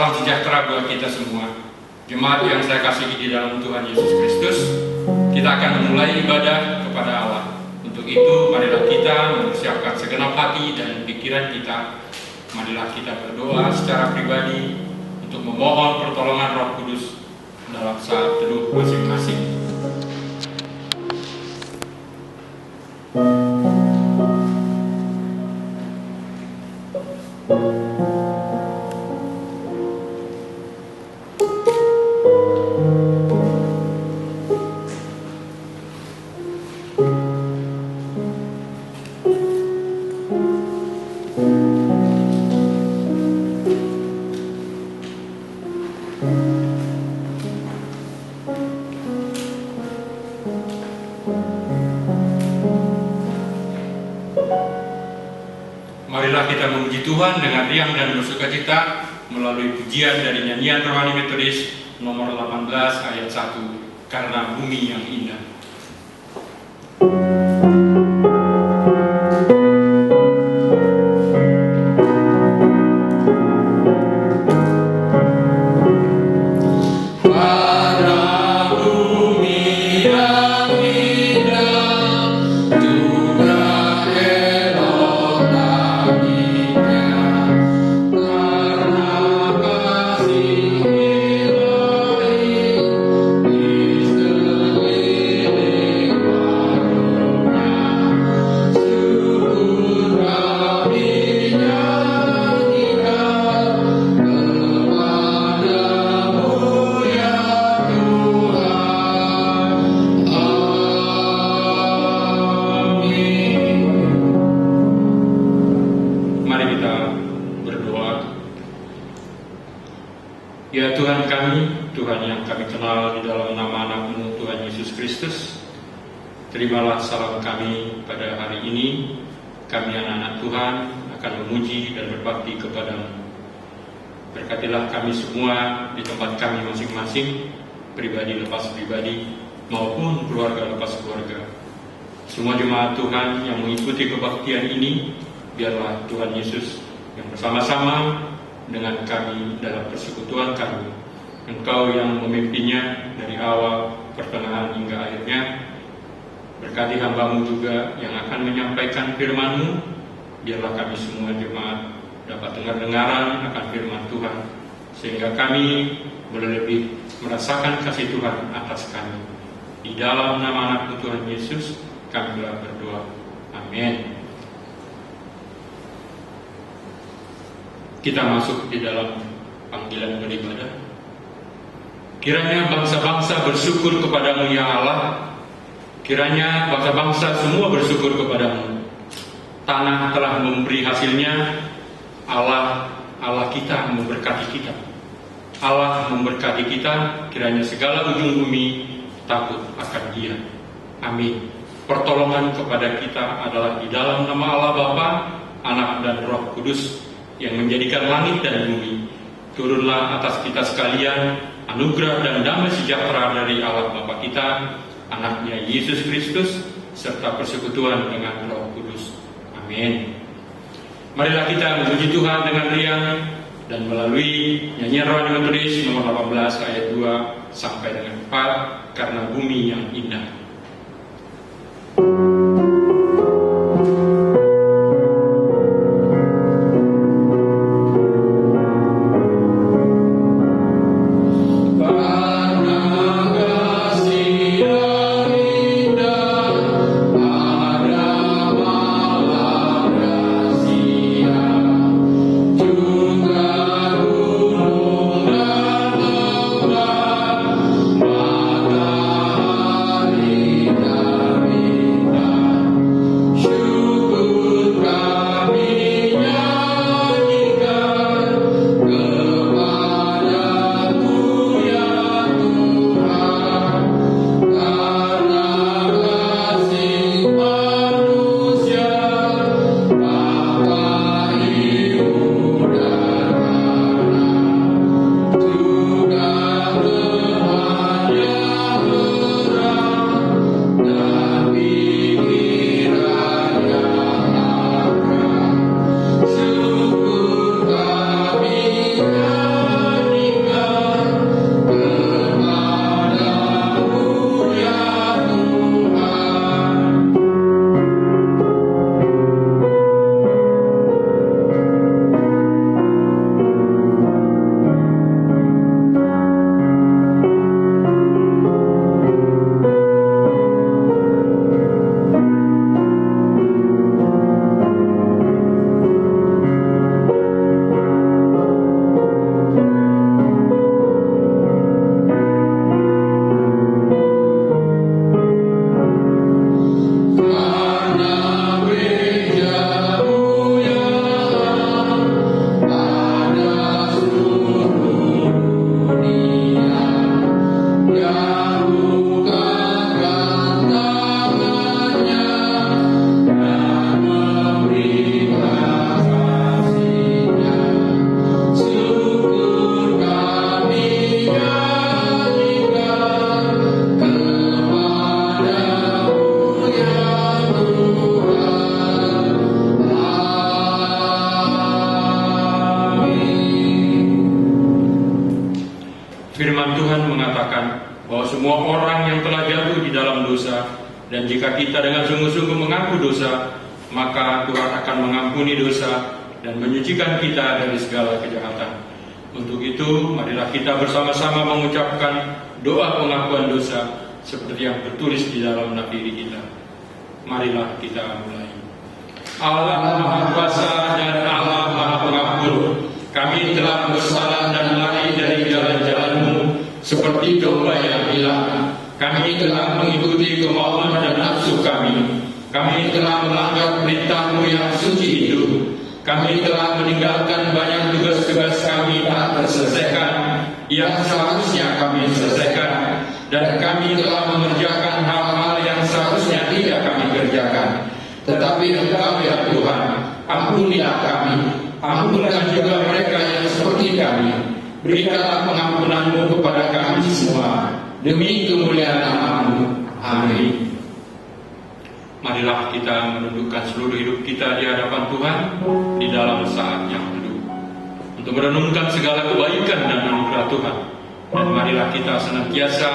salam sejahtera buat kita semua. Jemaat yang saya kasihi di dalam Tuhan Yesus Kristus, kita akan memulai ibadah kepada Allah. Untuk itu, marilah kita mempersiapkan segenap hati dan pikiran kita. Marilah kita berdoa secara pribadi untuk memohon pertolongan Roh Kudus dalam saat teduh masing-masing. Marilah kita memuji Tuhan dengan riang dan bersukacita melalui pujian dari nyanyian rohani metodis nomor 18 ayat 1, Karena Bumi yang Indah. Ya Tuhan kami, Tuhan yang kami kenal di dalam nama anak-Mu Tuhan Yesus Kristus, terimalah salam kami pada hari ini. Kami anak-anak Tuhan akan memuji dan berbakti kepada-Mu. Berkatilah kami semua di tempat kami masing-masing, pribadi lepas pribadi maupun keluarga lepas keluarga. Semua jemaat Tuhan yang mengikuti kebaktian ini, biarlah Tuhan Yesus yang bersama-sama dengan kami dalam persekutuan kami. Engkau yang memimpinnya dari awal, pertengahan hingga akhirnya. Berkati hamba-Mu juga yang akan menyampaikan firman-Mu. Biarlah kami semua jemaat dapat dengar-dengaran akan firman Tuhan, sehingga kami boleh lebih merasakan kasih Tuhan atas kami. Di dalam nama anak Tuhan Yesus kami telah berdoa. Amin. Kita masuk di dalam panggilan beribadah. Kiranya bangsa-bangsa bersyukur kepada-Mu ya Allah. Kiranya bangsa-bangsa semua bersyukur kepada-Mu. Tanah telah memberi hasilnya. Allah kita memberkati kita. Allah memberkati kita. Kiranya segala ujung bumi takut akan Dia. Amin. Pertolongan kepada kita adalah di dalam nama Allah Bapa, Anak dan Roh Kudus yang menjadikan langit dan bumi. Turunlah atas kita sekalian anugerah dan damai sejahtera dari Allah Bapa kita, Anaknya Yesus Kristus, serta persekutuan dengan Roh Kudus. Amin. Marilah kita memuji Tuhan dengan riang dan melalui nyanyian rohani metodis nomor 18 ayat 2 sampai dengan 4, Karena Bumi yang Indah. Amin. semua orang yang telah jatuh di dalam dosa, dan jika kita dengan sungguh-sungguh mengaku dosa, maka Tuhan akan mengampuni dosa dan menyucikan kita dari segala kejahatan. Untuk itu, marilah kita bersama-sama mengucapkan doa pengakuan dosa seperti yang tertulis di dalam nafiri kita. Marilah kita mulai. Allah Maha Kuasa dan Allah Maha Pengampun, kami telah bersalah dan lari dari jalan-jalan-Mu seperti domba yang hilang. Kami telah mengikuti kemauan dan nafsu kami. Kami telah melanggar perintah-Mu yang suci itu. Kami telah meninggalkan banyak tugas-tugas kami tak terselesaikan yang seharusnya kami selesaikan, dan kami telah mengerjakan hal-hal yang seharusnya tidak kami kerjakan. Tetapi Engkau ya Tuhan, ampunilah kami, ampunkan juga mereka yang seperti kami. Berikanlah pengampunan-Mu kepada kami semua, demi kemuliaan nama-Mu. Amin. Marilah kita menundukkan seluruh hidup kita di hadapan Tuhan di dalam saat yang teduh, untuk merenungkan segala kebaikan dan anugerah Tuhan. Dan marilah kita senantiasa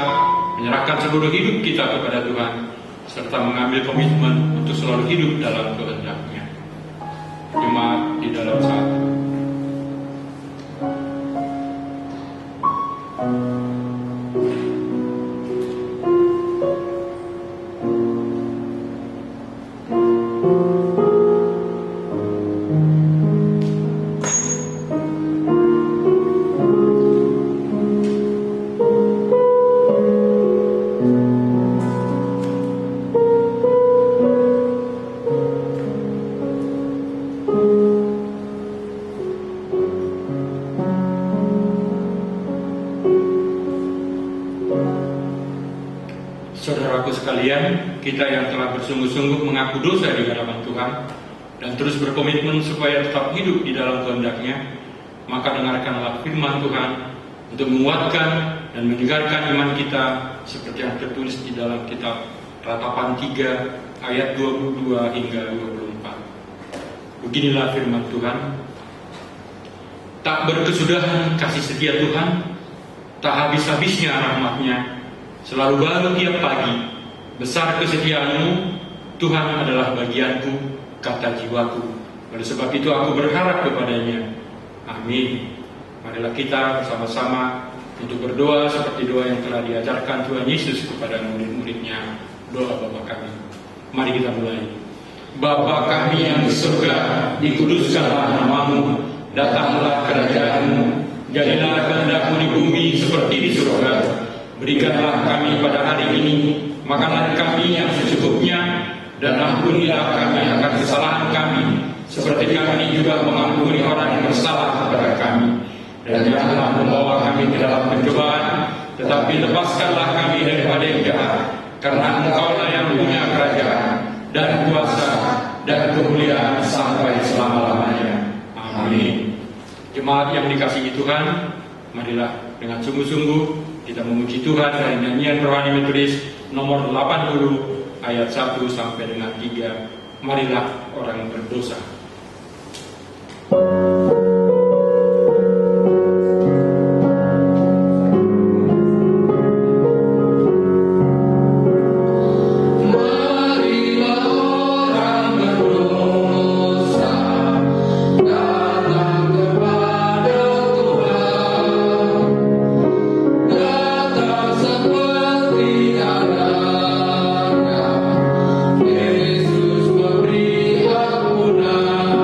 menyerahkan seluruh hidup kita kepada Tuhan, serta mengambil komitmen untuk selalu hidup dalam kehendak-Nya. Jemaat di dalam saat kita yang telah bersungguh-sungguh mengaku dosa di hadapan Tuhan dan terus berkomitmen supaya tetap hidup di dalam kehendak-Nya, maka dengarkanlah firman Tuhan untuk menguatkan dan menyegarkan iman kita seperti yang tertulis di dalam kitab Ratapan 3 ayat 22 hingga 24. Beginilah firman Tuhan. Tak berkesudahan kasih setia Tuhan, tak habis-habisnya rahmat-Nya, selalu baru tiap pagi. Besar kesetiaan-Mu, Tuhan adalah bagianku, kata jiwaku. Oleh sebab itu aku berharap kepada-Nya. Amin. Marilah kita bersama-sama untuk berdoa seperti doa yang telah diajarkan Tuhan Yesus kepada murid-murid-Nya. Doa Bapa kami. Mari kita mulai. Bapa kami yang di surga, dikuduskanlah nama-Mu, datanglah kerajaan-Mu, jadilah kehendak-Mu di bumi seperti di surga. Berikanlah kami pada hari ini makanan kami yang secukupnya, dan ampunilah kami akan kesalahan kami, seperti kami juga mengampuni orang yang bersalah kepada kami. Dan janganlah membawa kami ke dalam pencobaan, tetapi lepaskanlah kami daripada yang jahat, karena Engkau-lah yang punya kerajaan dan kuasa dan kemuliaan sampai selama-lamanya. Amin. Jemaat yang dikasihi Tuhan, marilah dengan sungguh-sungguh kita memuji Tuhan dari nyanyian rohani metodis nomor 80 ayat 1 sampai dengan 3. Marilah orang berdosa. Yesus memberi ampunan.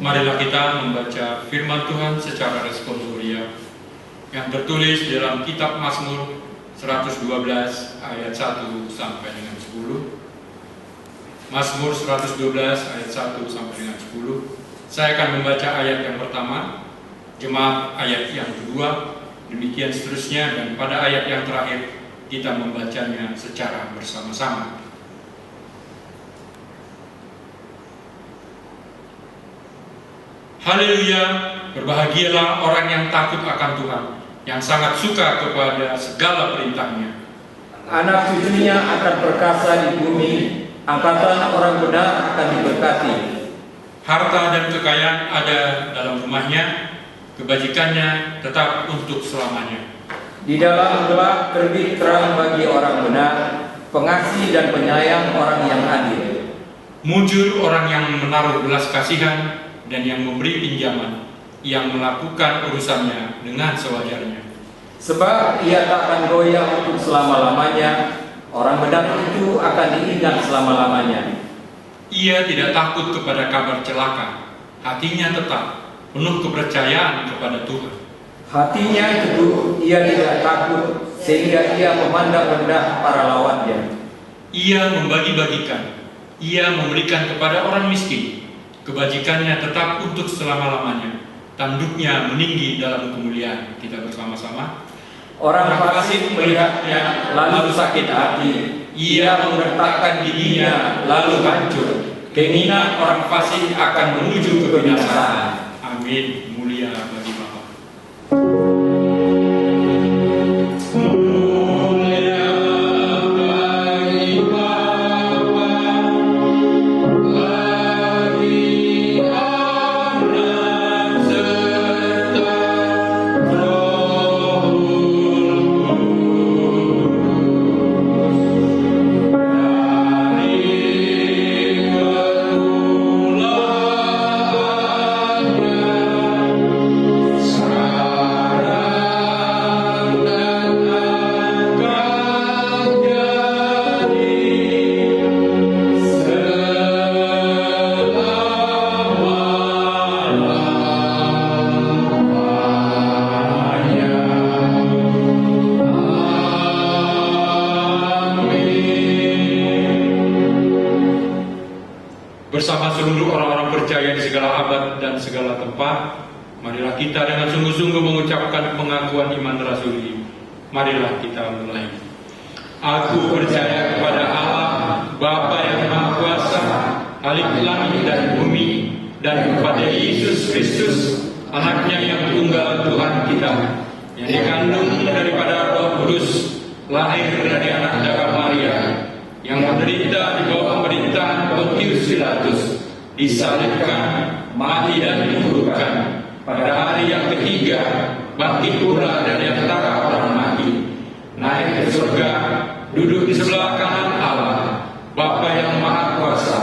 Marilah kita membaca firman Tuhan secara responsorial yang tertulis dalam kitab Mazmur 112 ayat 1 sampai dengan 10. Mazmur 112 ayat 1 sampai dengan 10. Saya akan membaca ayat yang pertama, jemaat ayat yang kedua, demikian seterusnya, dan pada ayat yang terakhir kita membacanya secara bersama-sama. Haleluya, berbahagialah orang yang takut akan Tuhan, yang sangat suka kepada segala perintahnya. Anak cucunya akan perkasa di bumi, angkatan orang benar akan diberkati. Harta dan kekayaan ada dalam rumahnya, kebajikannya tetap untuk selamanya. Di dalam gelap terbit terang bagi orang benar, pengasih dan penyayang orang yang adil. Mujur orang yang menaruh belas kasihan dan yang memberi pinjaman, yang melakukan urusannya dengan sewajarnya. Sebab ia tak akan goyah untuk selama-lamanya, orang benar itu akan diingat selama-lamanya. Ia tidak takut kepada kabar celaka, hatinya tetap penuh kepercayaan kepada Tuhan. Hatinya teguh, ia tidak takut, sehingga ia memandang rendah para lawannya. Ia membagi-bagikan, ia memberikan kepada orang miskin, kebajikannya tetap untuk selama-lamanya, tanduknya meninggi dalam kemuliaan. Kita bersama-sama. Orang fasik melihatnya lalu sakit hati, ia menggertakkan giginya lalu hancur. Keinginan orang fasik akan menuju kebinasaan. Amin. Mulia bagi Bapa. Bersama seluruh orang-orang percaya di segala abad dan segala tempat, marilah kita dengan sungguh-sungguh mengucapkan pengakuan iman rasuli. Marilah kita mulai. Aku percaya kepada Allah, Bapa yang Maha Kuasa, Khalik langit dan bumi, dan kepada Yesus Kristus, Anaknya yang tunggal Tuhan kita, yang dikandung daripada Roh Kudus, lahir dari anak darah Maria, yang menderita di bawah pemerintahan Pontius Pilatus, disalibkan, mati dan dikuburkan, pada hari yang ketiga bangkit pula dari antara orang mati, naik ke surga, duduk di sebelah kanan Allah, Bapa yang Maha Kuasa,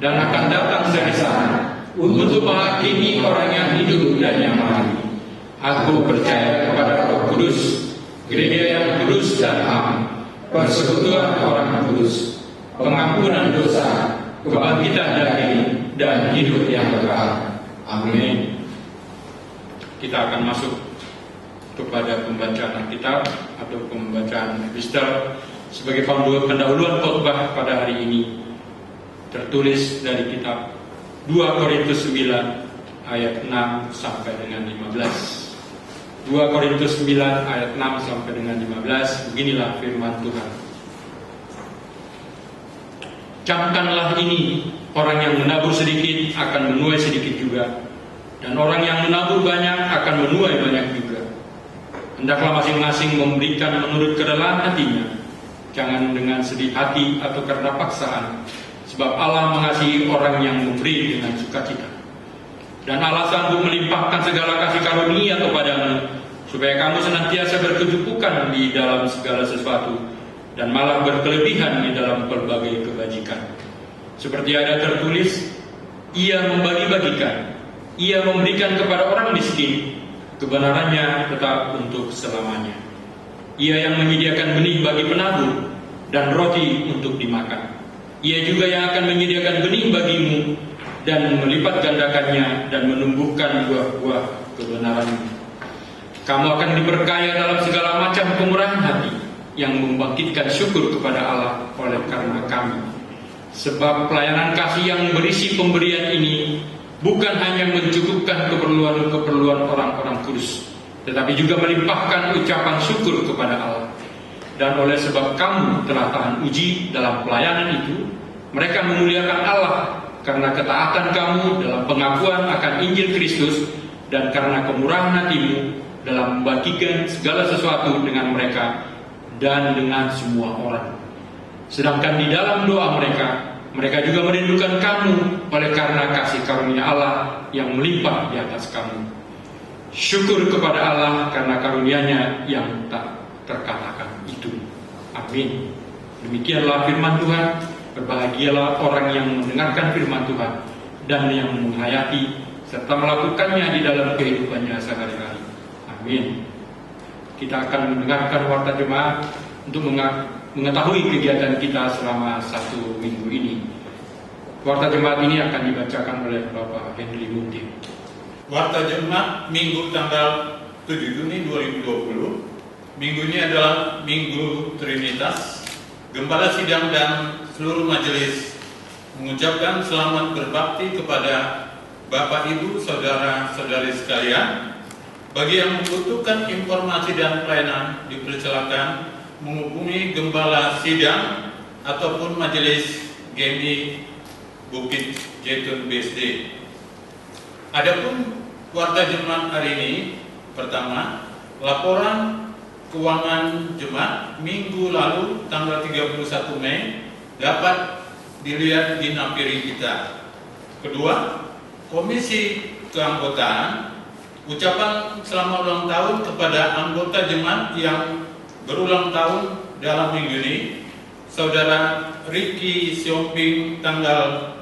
dan akan datang dari sana untuk menghakimi orang yang hidup dan yang mati. Aku percaya kepada Roh Kudus, gereja yang kudus dan am, persekutuan orang kudus, pengampunan dosa, kebangkitan daging, dan hidup yang kekal. Amin. Kita akan masuk kepada pembacaan Alkitab atau pembacaan epistola sebagai pendahuluan khotbah pada hari ini, tertulis dari kitab 2 Korintus 9 ayat 6 sampai dengan 15. 2 Korintus 9 ayat 6 sampai dengan 15. Beginilah firman Tuhan. Camkanlah ini, orang yang menabur sedikit akan menuai sedikit juga, dan orang yang menabur banyak akan menuai banyak juga. Hendaklah masing-masing memberikan menurut kerelaan hatinya, jangan dengan sedih hati atau karena paksaan, sebab Allah mengasihi orang yang memberi dengan sukacita. Dan Allah sanggup melimpahkan segala kasih karunia kepadamu, supaya kamu senantiasa berkecukupan di dalam segala sesuatu, dan malah berkelebihan di dalam berbagai kebajikan. Seperti ada tertulis, Ia membagi-bagikan, Ia memberikan kepada orang miskin, kebenarannya tetap untuk selamanya. Ia yang menyediakan benih bagi penabur dan roti untuk dimakan. Ia juga yang akan menyediakan benih bagimu dan melipat gandakannya dan menumbuhkan buah-buah kebenaran. Kamu akan diberkaya dalam segala macam kemurahan hati yang membangkitkan syukur kepada Allah oleh karena kami. Sebab pelayanan kasih yang berisi pemberian ini bukan hanya mencukupkan keperluan-keperluan orang-orang kudus, tetapi juga melimpahkan ucapan syukur kepada Allah. Dan oleh sebab kamu telah tahan uji dalam pelayanan itu, mereka memuliakan Allah karena ketaatan kamu dalam pengakuan akan Injil Kristus dan karena kemurahan hatimu dalam membagikan segala sesuatu dengan mereka dan dengan semua orang. Sedangkan di dalam doa mereka juga merindukan kamu oleh karena kasih karunia Allah yang melimpah di atas kamu. Syukur kepada Allah karena karunia-Nya yang tak terkatakan itu. Amin. Demikianlah firman Tuhan. Berbahagialah orang yang mendengarkan firman Tuhan dan yang menghayati serta melakukannya di dalam kehidupannya sehari-hari. Amin. Kita akan mendengarkan warta jemaat untuk mengetahui kegiatan kita selama 1 minggu ini. Warta jemaat ini akan dibacakan oleh Bapak Henry Munti. Warta jemaat Minggu tanggal 7 Juni 2020. Minggu ini adalah Minggu Trinitas. Gembala sidang dan seluruh majelis mengucapkan selamat berbakti kepada Bapak, Ibu, Saudara-saudari sekalian. Bagi yang membutuhkan informasi dan pelayanan, dipersilakan menghubungi Gembala Sidang ataupun Majelis GMI Bukit Jaitun BSD. Adapun warta jemaat hari ini, pertama, laporan keuangan jemaat minggu lalu tanggal 31 Mei dapat dilihat di napiri kita. Kedua, Komisi Keanggotaan, ucapan selamat ulang tahun kepada anggota jemaat yang berulang tahun dalam minggu ini. Saudara Riki Siomping tanggal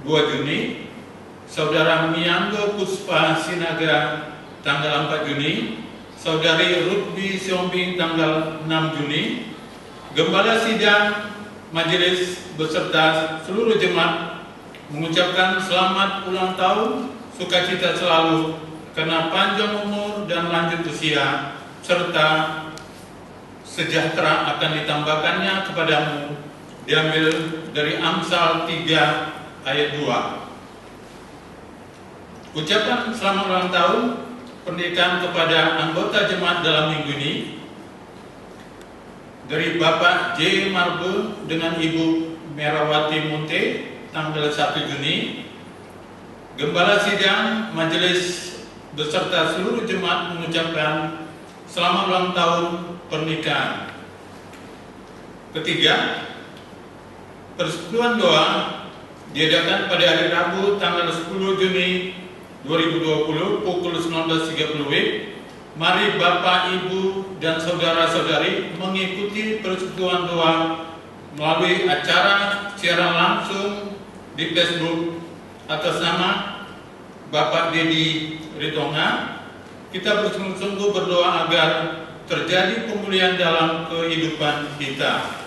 2 Juni, Saudara Mianggo Puspa Sinaga tanggal 4 Juni, Saudari Rutbi Siomping tanggal 6 Juni. Gembala sidang majelis beserta seluruh jemaat mengucapkan selamat ulang tahun, sukacita selalu karena panjang umur dan lanjut usia, serta sejahtera akan ditambahkannya kepadamu, diambil dari Amsal 3 ayat 2. Ucapan selamat ulang tahun pernikahan kepada anggota jemaat dalam minggu ini dari Bapak J. Marbe dengan Ibu Merawati Munte tanggal 1 Juni. Gembala sidang majelis beserta seluruh jemaat mengucapkan selamat ulang tahun pernikahan. Ketiga, persekutuan doa diadakan pada hari Rabu tanggal 10 Juni 2020 pukul 19.30 WIB. Mari Bapak, Ibu, dan saudara-saudari mengikuti persekutuan doa melalui acara siaran langsung di Facebook atas nama Bapak Dedi Ritonga. Kita bersungguh-sungguh berdoa agar terjadi pemulihan dalam kehidupan kita.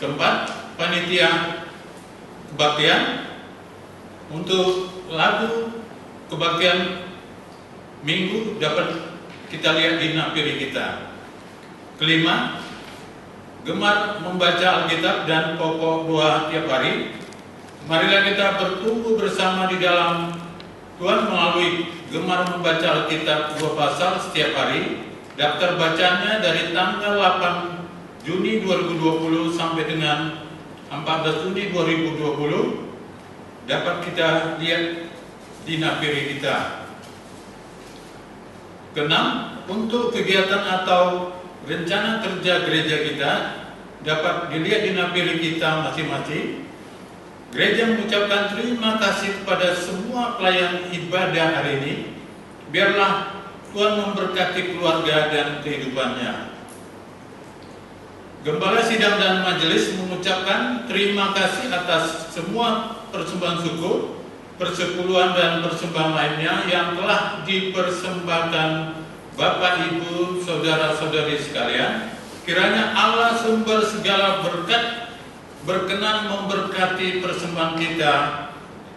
Keempat, panitia kebaktian untuk lagu kebaktian minggu dapat kita lihat di napiri kita. Kelima, gemar membaca Alkitab dan pokok doa tiap hari. Marilah kita bertumbuh bersama di dalam Tuhan melalui gemar membaca Alkitab 2 pasal setiap hari. Daftar bacanya dari tanggal 8 Juni 2020 sampai dengan 14 Juni 2020 dapat kita lihat di napiri kita. Keenam, untuk kegiatan atau rencana kerja gereja kita dapat dilihat di napiri kita masing-masing. Gereja mengucapkan terima kasih kepada semua pelayan ibadah hari ini. Biarlah Tuhan memberkati keluarga dan kehidupannya. Gembala sidang dan majelis mengucapkan terima kasih atas semua persembahan syukur, persepuluhan dan persembahan lainnya yang telah dipersembahkan Bapak, Ibu, saudara-saudari sekalian. Kiranya Allah sumber segala berkat berkenan memberkati persembahan kita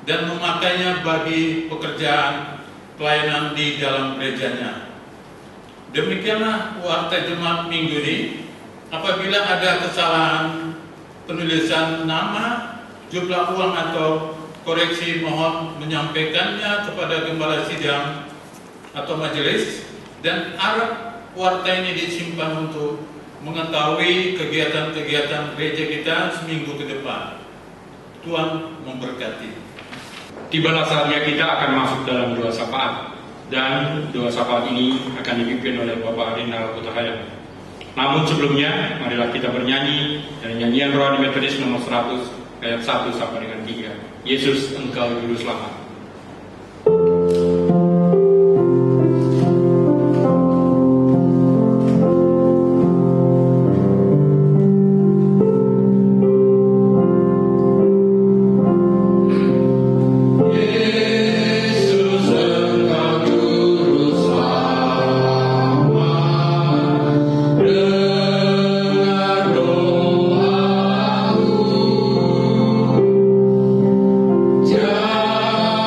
dan memakainya bagi pekerjaan pelayanan di dalam gerejanya. Demikianlah warta Jumat minggu ini. Apabila ada kesalahan penulisan nama, jumlah uang atau koreksi, mohon menyampaikannya kepada gembala sidang atau majelis, dan harap warta ini disimpan untuk mengetahui kegiatan-kegiatan gereja kita seminggu ke depan. Tuhan memberkati. Tibalah saatnya kita akan masuk dalam doa syafaat, dan doa syafaat ini akan dipimpin oleh Bapak Rinal Putahaya. Namun sebelumnya, marilah kita bernyanyi dari nyanyian Rohani Metodis nomor 100 ayat 1 sampai dengan 3. Yesus, Engkau Juru Selamat. Jangan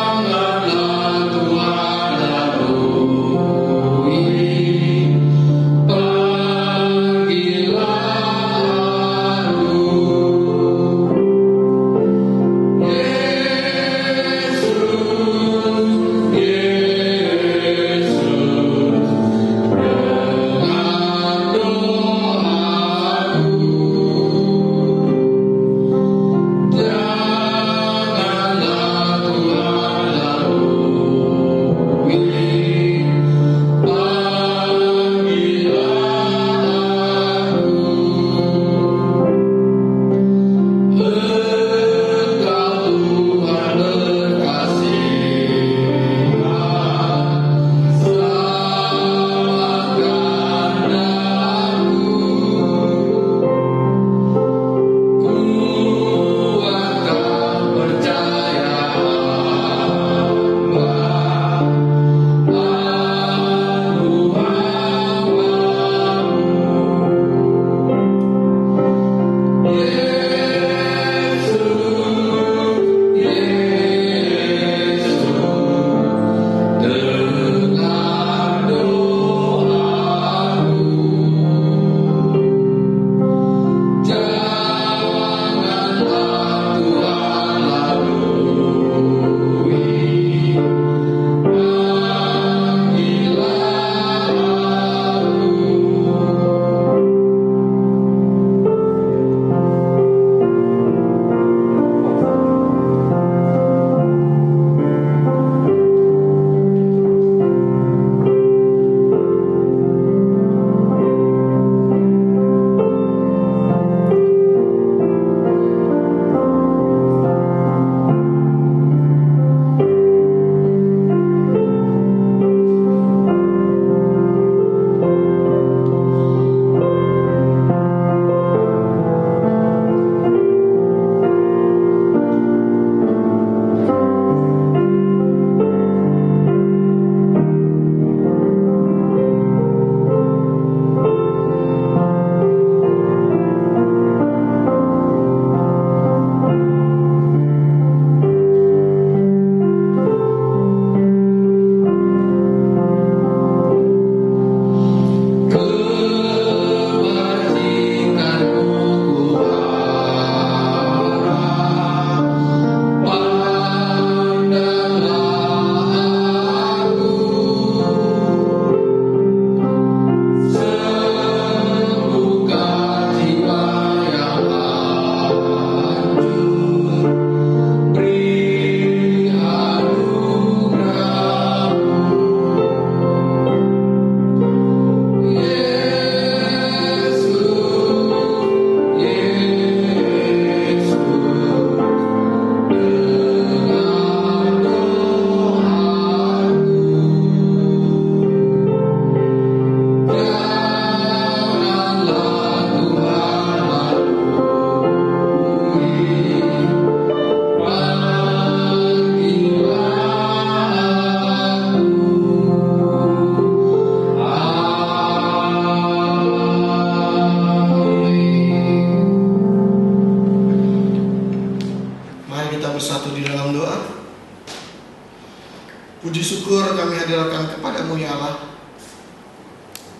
Puji syukur kami hadirkan kepadamu ya Allah.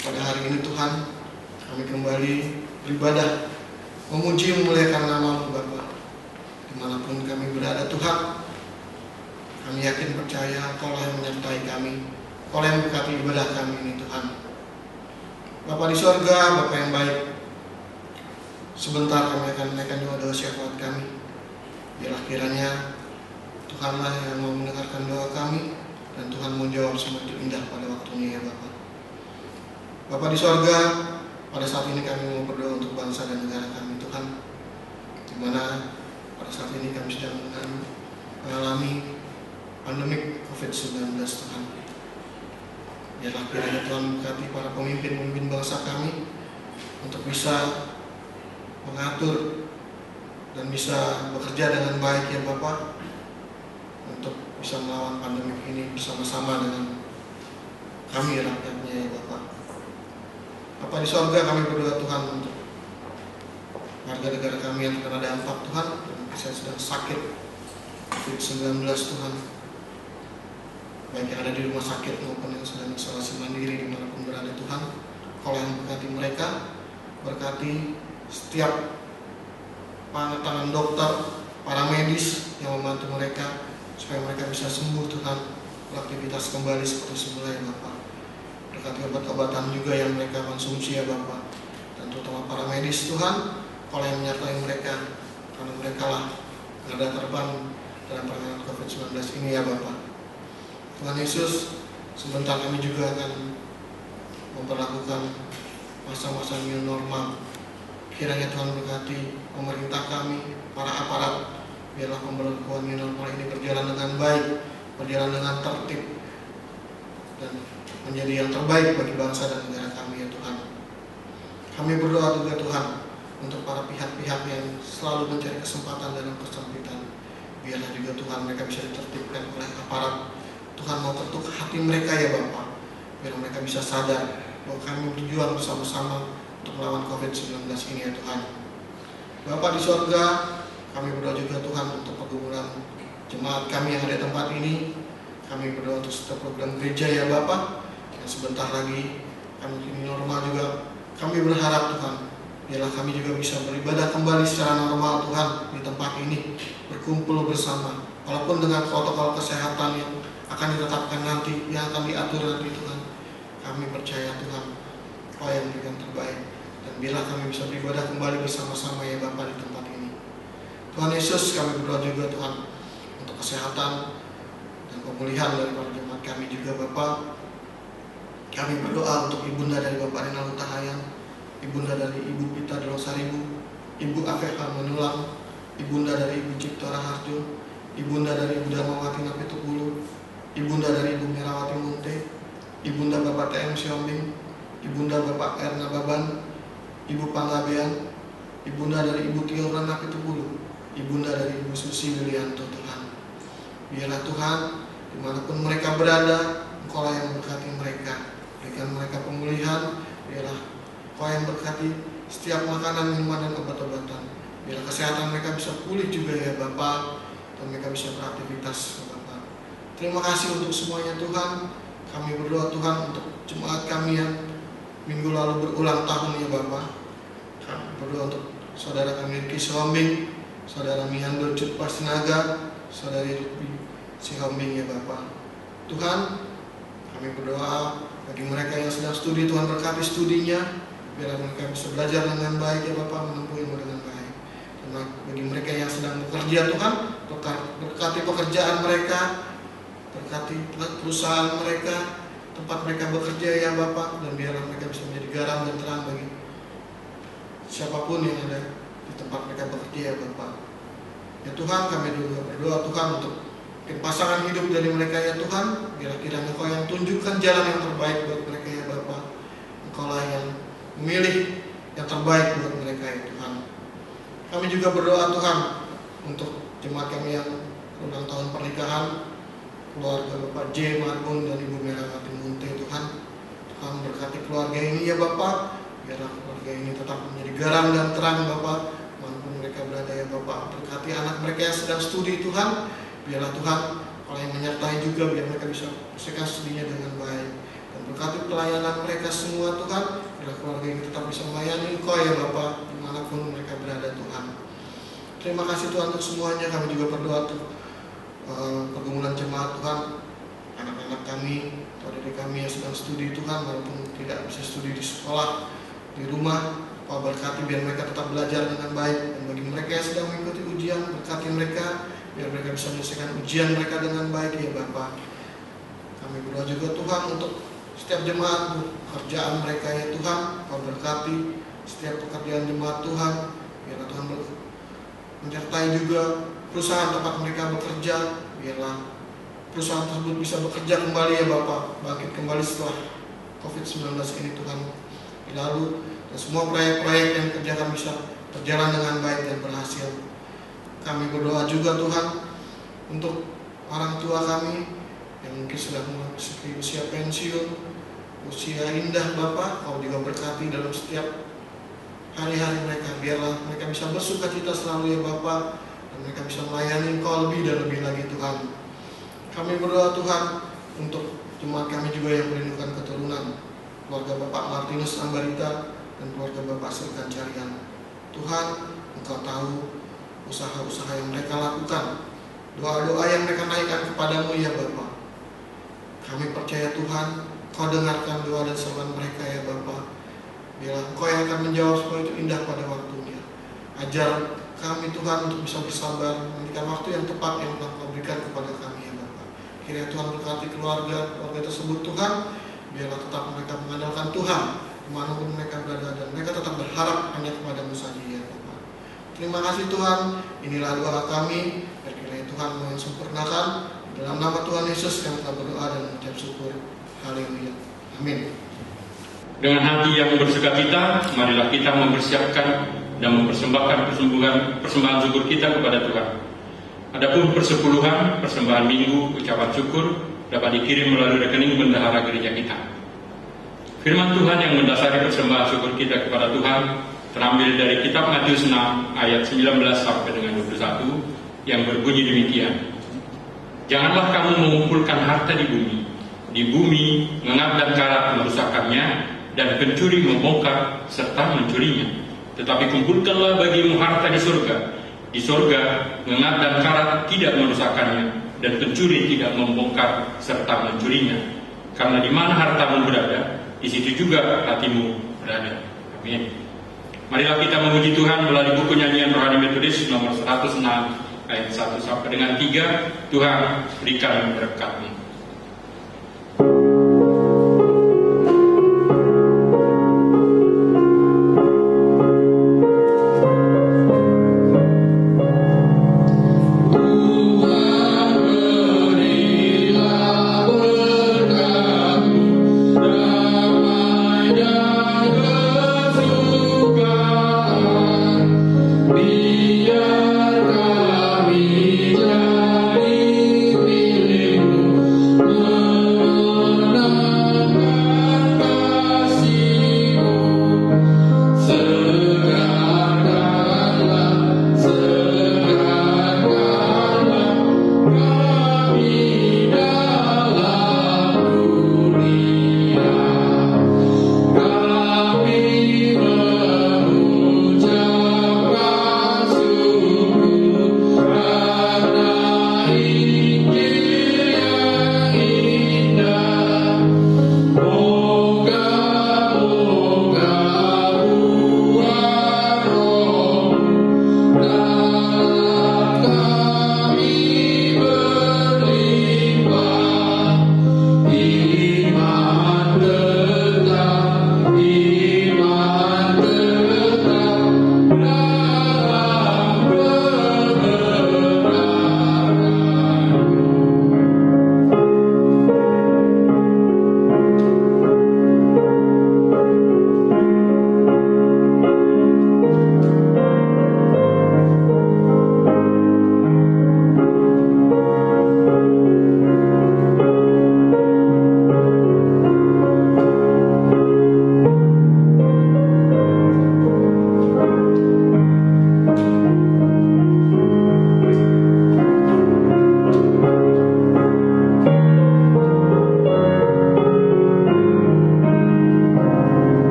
Pada hari ini Tuhan, kami kembali beribadah, memuji memuliakan nama-Mu Bapa. Dimanapun kami berada Tuhan, kami yakin percaya Engkau yang menyertai kami, Engkau yang berkati ibadah kami ini Tuhan. Bapa di sorga, Bapa yang baik, sebentar kami akan menaikkan doa syafaat kami. Biarlah kiranya Tuhanlah yang mau mendengarkan doa kami, dan Tuhan menjawab semua itu indah pada waktunya ya Bapa. Bapa di sorga, pada saat ini kami mau berdoa untuk bangsa dan negara kami Tuhan, di mana pada saat ini kami sedang mengalami pandemi COVID-19 Tuhan. Biarlah kiranya Tuhan berkati para pemimpin bangsa kami untuk bisa mengatur dan bisa bekerja dengan baik ya Bapa, untuk bisa melawan pandemi ini bersama-sama dengan kami rakyatnya ya Bapa. Bapa di sorga, kami berdoa Tuhan untuk warga negara kami yang terkena dampak Tuhan, dan saya sedang sakit COVID-19 Tuhan, baik yang ada di rumah sakit maupun yang sedang isolasi mandiri dimanapun berada Tuhan. Kau yang berkati mereka, berkati setiap tangan dokter, para medis yang membantu mereka supaya mereka bisa sembuh Tuhan, beraktivitas kembali seperti semula ya Bapa. Berkati obat-obatan juga yang mereka konsumsi ya Bapa, dan terutama para medis Tuhan, Kau yang menyertai mereka, karena mereka lah garda terdepan dalam penanganan COVID-19 ini ya Bapa. Tuhan Yesus, sebentar kami juga akan memperlakukan masa-masa new normal. Kiranya Tuhan berkati pemerintah kami, para aparat, biarlah pemberlakuan new normal ini berjalan dengan baik, berjalan dengan tertib, dan menjadi yang terbaik bagi bangsa dan negara kami ya Tuhan. Kami berdoa juga Tuhan untuk para pihak-pihak yang selalu mencari kesempatan dalam kesempitan. Biarlah juga Tuhan mereka bisa ditertibkan oleh aparat. Tuhan mau ketuk hati mereka ya Bapa, biar mereka bisa sadar bahwa kami berjuang bersama-sama untuk melawan COVID-19 ini ya Tuhan. Bapa di sorga, kami berdoa juga Tuhan untuk pergumulan jemaat kami yang ada di tempat ini. Kami berdoa untuk setiap program gereja ya Bapa, yang sebentar lagi kami ini normal juga. Kami berharap Tuhan, biarlah kami juga bisa beribadah kembali secara normal Tuhan di tempat ini, berkumpul bersama, walaupun dengan protokol kesehatan yang akan ditetapkan nanti, yang akan diatur nanti Tuhan. Kami percaya Tuhan, Kau yang memberikan terbaik, dan biarlah kami bisa beribadah kembali bersama-sama ya Bapa di tempat ini. Tuhan Yesus, kami berdoa juga Tuhan untuk kesehatan dan pemulihan dari para jemaat kami juga Bapa. Kami berdoa untuk ibunda dari Bapak Rina Hutahayan, ibunda dari Ibu Pita Delosaribu, Ibu Afeha Menulang, ibunda dari Ibu Cipto Raharjo, ibunda dari Ibu Darmawati Napitupulu, ibunda dari Ibu Merawati Munte, ibunda Bapak TM Siombing, ibunda Bapak Erna Baban, Ibu Panggabean, ibunda dari Ibu Tiora Napitupulu, ibunda dari Ibu Susi Wilianto Tuhan. Biarlah Tuhan, dimanapun mereka berada, Engkau lah yang berkati mereka, berikan mereka pemulihan. Biarlah Engkau yang berkati setiap makanan, minuman, dan obat-obatan. Biarlah kesehatan mereka bisa pulih juga ya Bapa, dan mereka bisa beraktivitas ya Bapa. Terima kasih untuk semuanya Tuhan. Kami berdoa Tuhan untuk jemaat kami yang minggu lalu berulang tahun ya Bapa. Kami berdoa untuk saudara kami Riki Sihombing, saudara Mihandul Cut Pasinaga, saudari Rupi Sihombing ya Bapa. Tuhan, kami berdoa bagi mereka yang sedang studi, Tuhan berkati studinya, biar mereka bisa belajar dengan baik ya Bapa, menempuh ilmu dengan baik. Dan bagi mereka yang sedang bekerja Tuhan, berkati pekerjaan mereka, berkati perusahaan mereka, tempat mereka bekerja ya Bapa, dan biarlah mereka bisa menjadi garam dan terang bagi siapapun yang ada di tempat mereka bekerja ya Bapa. Ya Tuhan, kami juga berdoa Tuhan untuk pasangan hidup dari mereka ya Tuhan. Biarlah kiranya Engkau yang tunjukkan jalan yang terbaik buat mereka ya Bapa. Engkau lah yang memilih yang terbaik buat mereka ya Tuhan. Kami juga berdoa Tuhan untuk jemaat kami yang ulang tahun pernikahan, keluarga Bapak J. Marbun dan Ibu Merawati Munte Tuhan. Tuhan berkati keluarga ini ya Bapak. Biarlah keluarga ini tetap menjadi garam dan terang Bapak, manapun mereka berada ya Bapak. Berkati anak mereka yang sedang studi Tuhan. Biarlah Tuhan Kalau yang menyertai juga biar mereka bisa selesaikan studinya dengan baik. Dan berkati pelayanan mereka semua Tuhan, biar keluarga yang tetap bisa melayani Engkau ya Bapa, dimanapun mereka berada Tuhan. Terima kasih Tuhan untuk semuanya. Kami juga berdoa untuk pergumulan jemaat Tuhan, anak-anak kami atau adik kami yang sedang studi Tuhan, walaupun tidak bisa studi di sekolah, di rumah, Kau berkati biar mereka tetap belajar dengan baik. Dan bagi mereka yang sedang mengikuti ujian, berkati mereka biar mereka bisa menyelesaikan ujian mereka dengan baik ya Bapa. Kami berdoa juga Tuhan untuk setiap jemaat pekerjaan mereka ya Tuhan, Kau berkati setiap pekerjaan jemaat Tuhan, biarlah Tuhan menyertai juga perusahaan tempat mereka bekerja, biarlah perusahaan tersebut bisa bekerja kembali ya Bapa, bangkit kembali setelah COVID-19 ini Tuhan lalu, dan semua proyek-proyek yang dikerjakan bisa berjalan dengan baik dan berhasil. Kami berdoa juga Tuhan untuk orang tua kami yang mungkin sudah memasuki usia pensiun, usia indah Bapa, Kau juga berkati dalam setiap hari-hari mereka, biarlah mereka bisa bersukacita selalu ya Bapa, dan mereka bisa melayani Engkau lebih dan lebih lagi Tuhan. Kami berdoa Tuhan untuk jemaat kami juga yang merindukan keturunan, keluarga Bapak Martinus Ambarita dan keluarga Bapak Serkan Carian. Tuhan, Engkau tahu usaha-usaha yang mereka lakukan, doa-doa yang mereka naikkan kepadamu ya Bapa. Kami percaya Tuhan, Kau dengarkan doa dan seruan mereka ya Bapa. Biarlah Engkau yang akan menjawab semua itu indah pada waktunya. Ajar kami Tuhan untuk bisa bersabar, memberikan waktu yang tepat yang telah Kau berikan kepada kami ya Bapa. Kiranya Tuhan berkati keluarga tersebut Tuhan, biarlah tetap mereka mengandalkan Tuhan dimanapun mereka berada, dan mereka tetap berharap hanya kepadamu saja ya Bapa. Terima kasih Tuhan, inilah doa kami, dan kiranya Tuhan mensempurnakan. Dalam nama Tuhan Yesus kami telah berdoa dan mengucap syukur. Haleluya. Amin. Dengan hati yang bersukacita, marilah kita mempersiapkan dan mempersembahkan persembahan syukur kita kepada Tuhan. Adapun persepuluhan, persembahan minggu, ucapan syukur dapat dikirim melalui rekening bendahara gereja kita. Firman Tuhan yang mendasari persembahan syukur kita kepada Tuhan terambil dari kitab Matius 6 ayat 19 sampai dengan 21 yang berbunyi demikian. Janganlah kamu mengumpulkan harta di bumi ngengap dan karat merusakkannya, dan pencuri membongkar serta mencurinya. Tetapi kumpulkanlah bagimu harta di surga. Di surga ngengap dan karat tidak merusakkannya, dan pencuri tidak membongkar serta mencurinya. Karena di mana hartamu berada, di situ juga hatimu berada. Amin. Marilah kita memuji Tuhan melalui buku nyanyian rohani metodis nomor 106 ayat 1 sampai dengan 3. Tuhan berikan berkat-Mu. Biar kami jadi milik-Mu.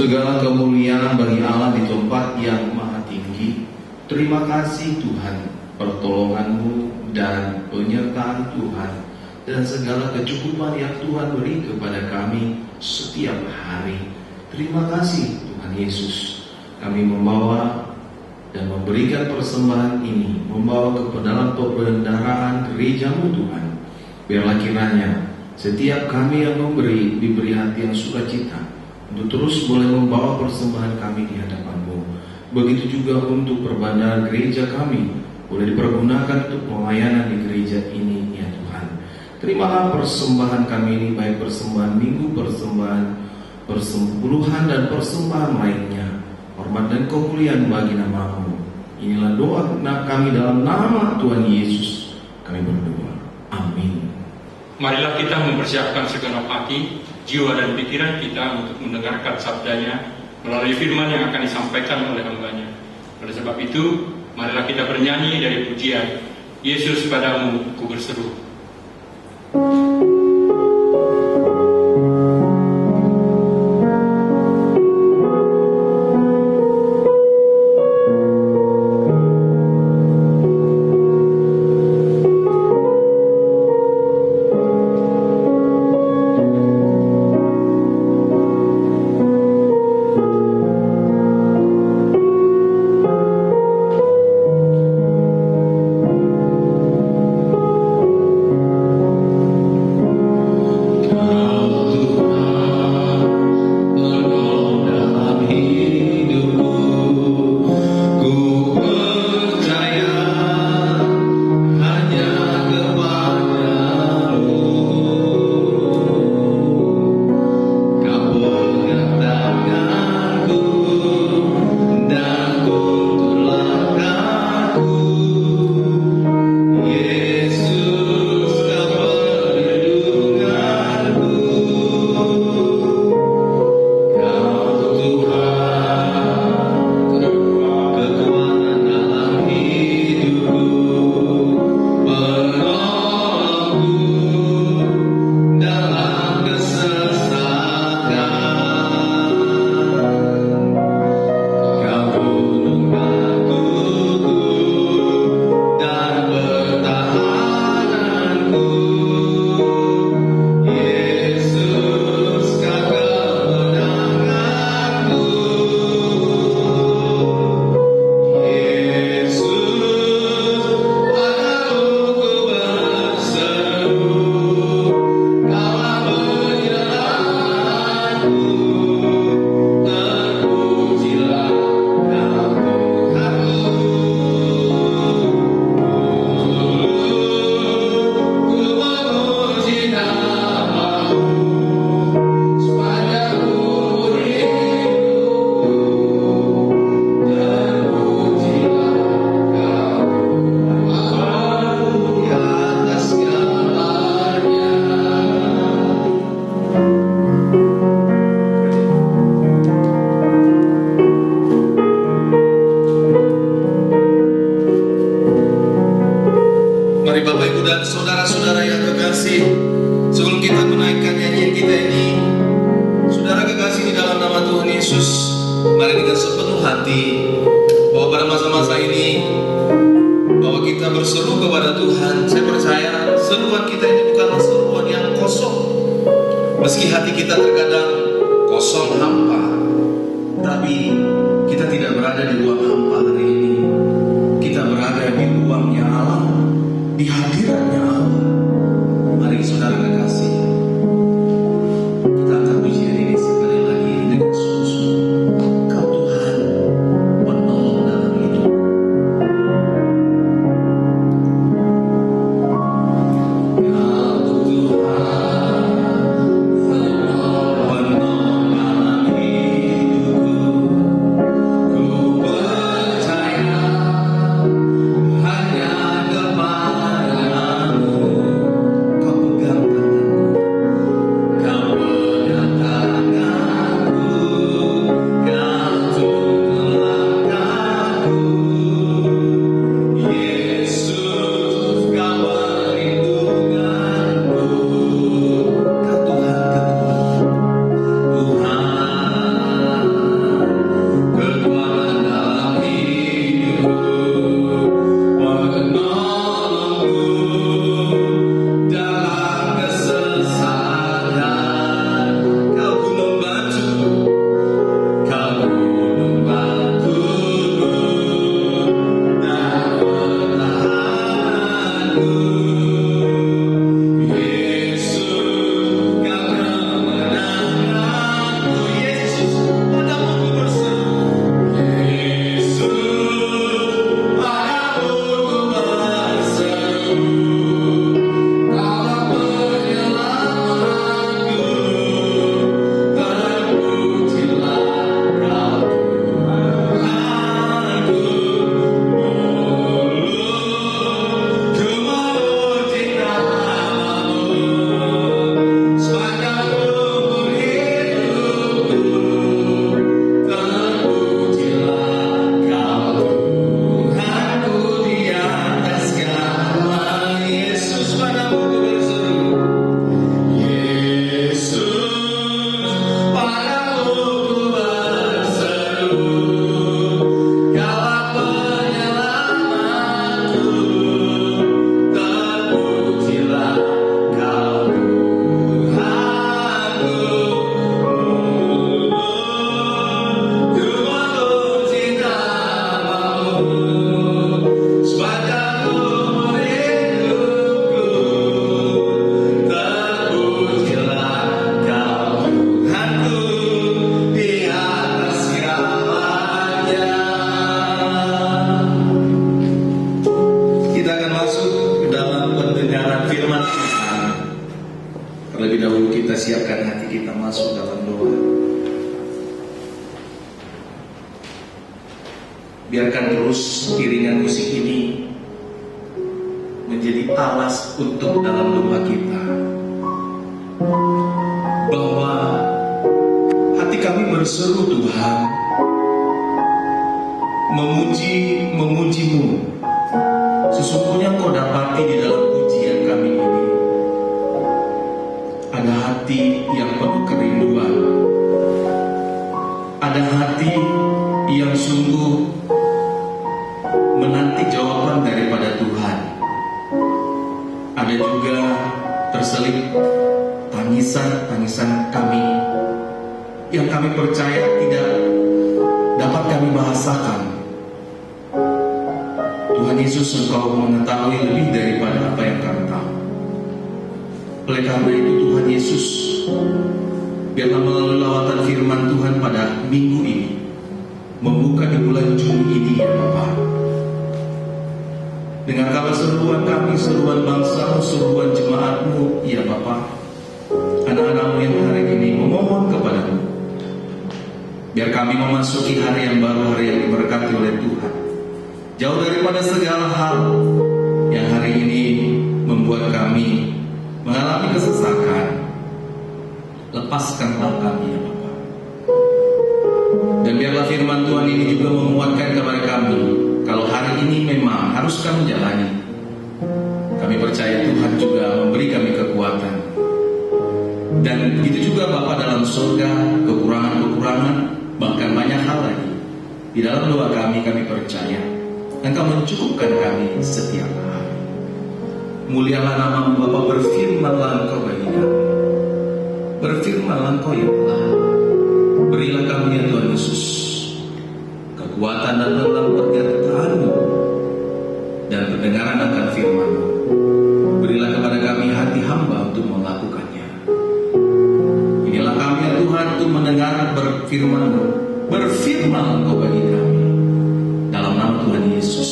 Segala kemuliaan bagi Allah di tempat yang maha tinggi. Terima kasih Tuhan, pertolongan-Mu dan penyertaan Tuhan, dan segala kecukupan yang Tuhan beri kepada kami setiap hari. Terima kasih Tuhan Yesus. Kami membawa dan memberikan persembahan ini, membawa ke dalam perbendaharaan gereja-Mu Tuhan. Biarlah kiranya setiap kami yang memberi diberi hati yang sukacita untuk terus boleh membawa persembahan kami di hadapan-Mu. Begitu juga untuk perbendaharaan gereja kami boleh dipergunakan untuk pelayanan di gereja ini, ya Tuhan. Terimalah persembahan kami ini, baik persembahan minggu, persembahan persepuluhan dan persembahan lainnya. Hormat dan kemuliaan bagi nama-Mu. Inilah doa kami dalam nama Tuhan Yesus. Kami berdoa. Amin. Marilah kita mempersiapkan segenap hati, jiwa dan pikiran kita untuk mendengarkan sabdanya melalui firman yang akan disampaikan oleh hamba-Nya. Oleh sebab itu, marilah kita bernyanyi dari pujian Yesus padamu ku berseru. Hanya kepadamu Terlebih dahulu kita siapkan hati kita masuk dalam doa. Biarkan terus iringan musik ini menjadi alas untuk dalam doa kita, bahwa hati kami berseru Tuhan, memuji-Mu. Sesungguhnya Engkau dapati di dalam pujian kami ini ada hati yang penuh kerinduan, ada hati yang sungguh menanti jawaban daripada Tuhan. Ada juga terselip tangisan kami yang kami percaya tidak dapat kami bahasakan. Tuhan Yesus, Engkau mengetahui lebih daripada apa yang kami tahu. Oleh karena itu Tuhan Yesus, biarlah melalui lawatan firman Tuhan pada minggu ini, membuka di bulan Juni ini ya Bapa, dengarkanlah seruan kami, seruan bangsa, seruan jemaat-Mu ya Bapa, anak-anak-Mu yang hari ini memohon kepadamu, biar kami memasuki hari yang baru, hari yang diberkati oleh Tuhan, jauh daripada segala hal yang hari ini membuat kami mengalami kesesakan. Lepaskanlah kami ya Bapa, dan biarlah firman Tuhan ini juga menguatkan kepada kami. Kalau hari ini memang harus kami jalani, kami percaya Tuhan juga memberi kami kekuatan. Dan begitu juga Bapa dalam surga, kekurangan-kekurangan, bahkan banyak hal lagi, di dalam doa kami percaya Engkau mencukupkan kami setiap hari. Mulialah nama-Mu Bapa, berfirmanlah Engkau bagi kami, berfirmanlah Engkau ya Allah. Berilah kami ya Tuhan Yesus kekuatan dan dalam penyertaan-Mu dan pendengaran akan firman-Mu. Berilah kepada kami hati hamba untuk melakukannya. Inilah kami ya Tuhan untuk mendengar firman-Mu. Berfirmanlah Engkau bagi kami, dalam nama Tuhan Yesus.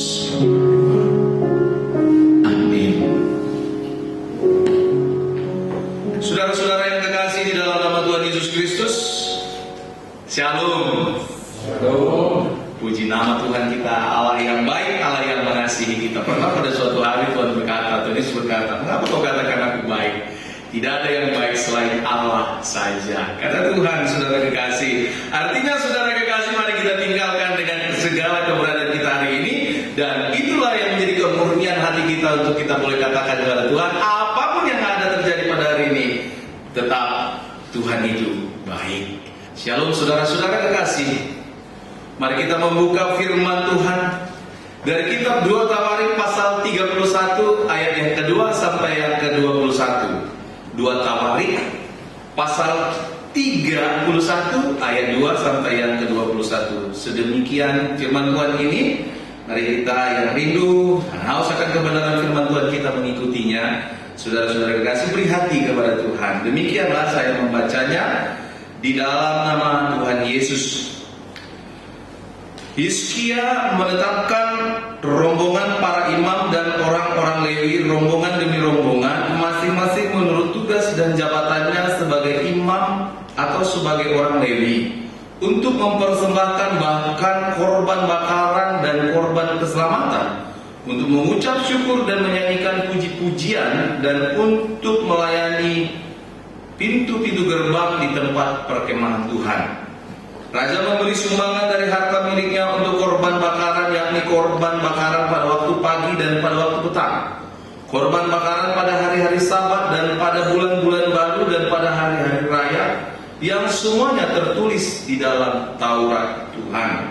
Amin. Saudara-saudara yang kekasih di dalam nama Tuhan Yesus Kristus, Shalom. Shalom. Puji nama Tuhan kita, Allah yang baik, Allah yang mengasihi kita. Pernah pada suatu hari Tuhan berkata, Tuhan Yesus berkata, mengapa kau katakan aku baik? Tidak ada yang baik selain Allah saja. Kata Tuhan, saudara kekasih. Artinya saudara kekasih, mari kita tinggalkan dengan segala keberadaan kita hari ini. Dan itulah yang menjadi kemurnian hati kita untuk kita boleh katakan kepada Tuhan, apapun yang ada terjadi pada hari ini, tetap Tuhan itu baik. Shalom saudara-saudara kekasih. Mari kita membuka firman Tuhan dari kitab 2 Tawarik pasal 31 ayat yang kedua sampai yang ke-21. 2 Tawarik pasal 31 ayat 2 sampai yang ke-21. Sedemikian firman Tuhan ini. Mari kita yang rindu dan haus akan kebenaran firman Tuhan kita mengikutinya. Saudara-saudara kekasih, beri hati kepada Tuhan. Demikianlah saya membacanya di dalam nama Tuhan Yesus. Hizkia menetapkan rombongan para imam dan orang-orang Lewi, rombongan demi rombongan, masing-masing menurut tugas dan jabatannya sebagai imam atau sebagai orang Lewi, untuk mempersembahkan bahkan korban bakaran dan korban keselamatan, untuk mengucap syukur dan menyanyikan puji-pujian, dan untuk melayani pintu-pintu gerbang di tempat perkemahan Tuhan. Raja memberi sumbangan dari harta miliknya untuk korban bakaran, yakni korban bakaran pada waktu pagi dan pada waktu petang, korban bakaran pada hari-hari Sabat dan pada bulan-bulan baru dan pada hari-hari raya, yang semuanya tertulis di dalam Taurat Tuhan.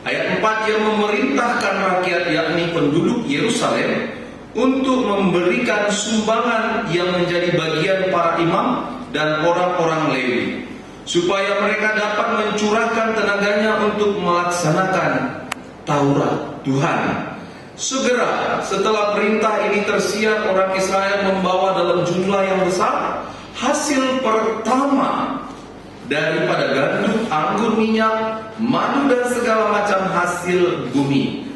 Ayat 4, yang memerintahkan rakyat, yakni penduduk Yerusalem, untuk memberikan sumbangan yang menjadi bagian para imam dan orang-orang Lewi, supaya mereka dapat mencurahkan tenaganya untuk melaksanakan Taurat Tuhan. Segera setelah perintah ini tersiar, orang Israel membawa dalam jumlah yang besar hasil pertama daripada gandum, anggur, minyak, madu, dan segala macam hasil bumi.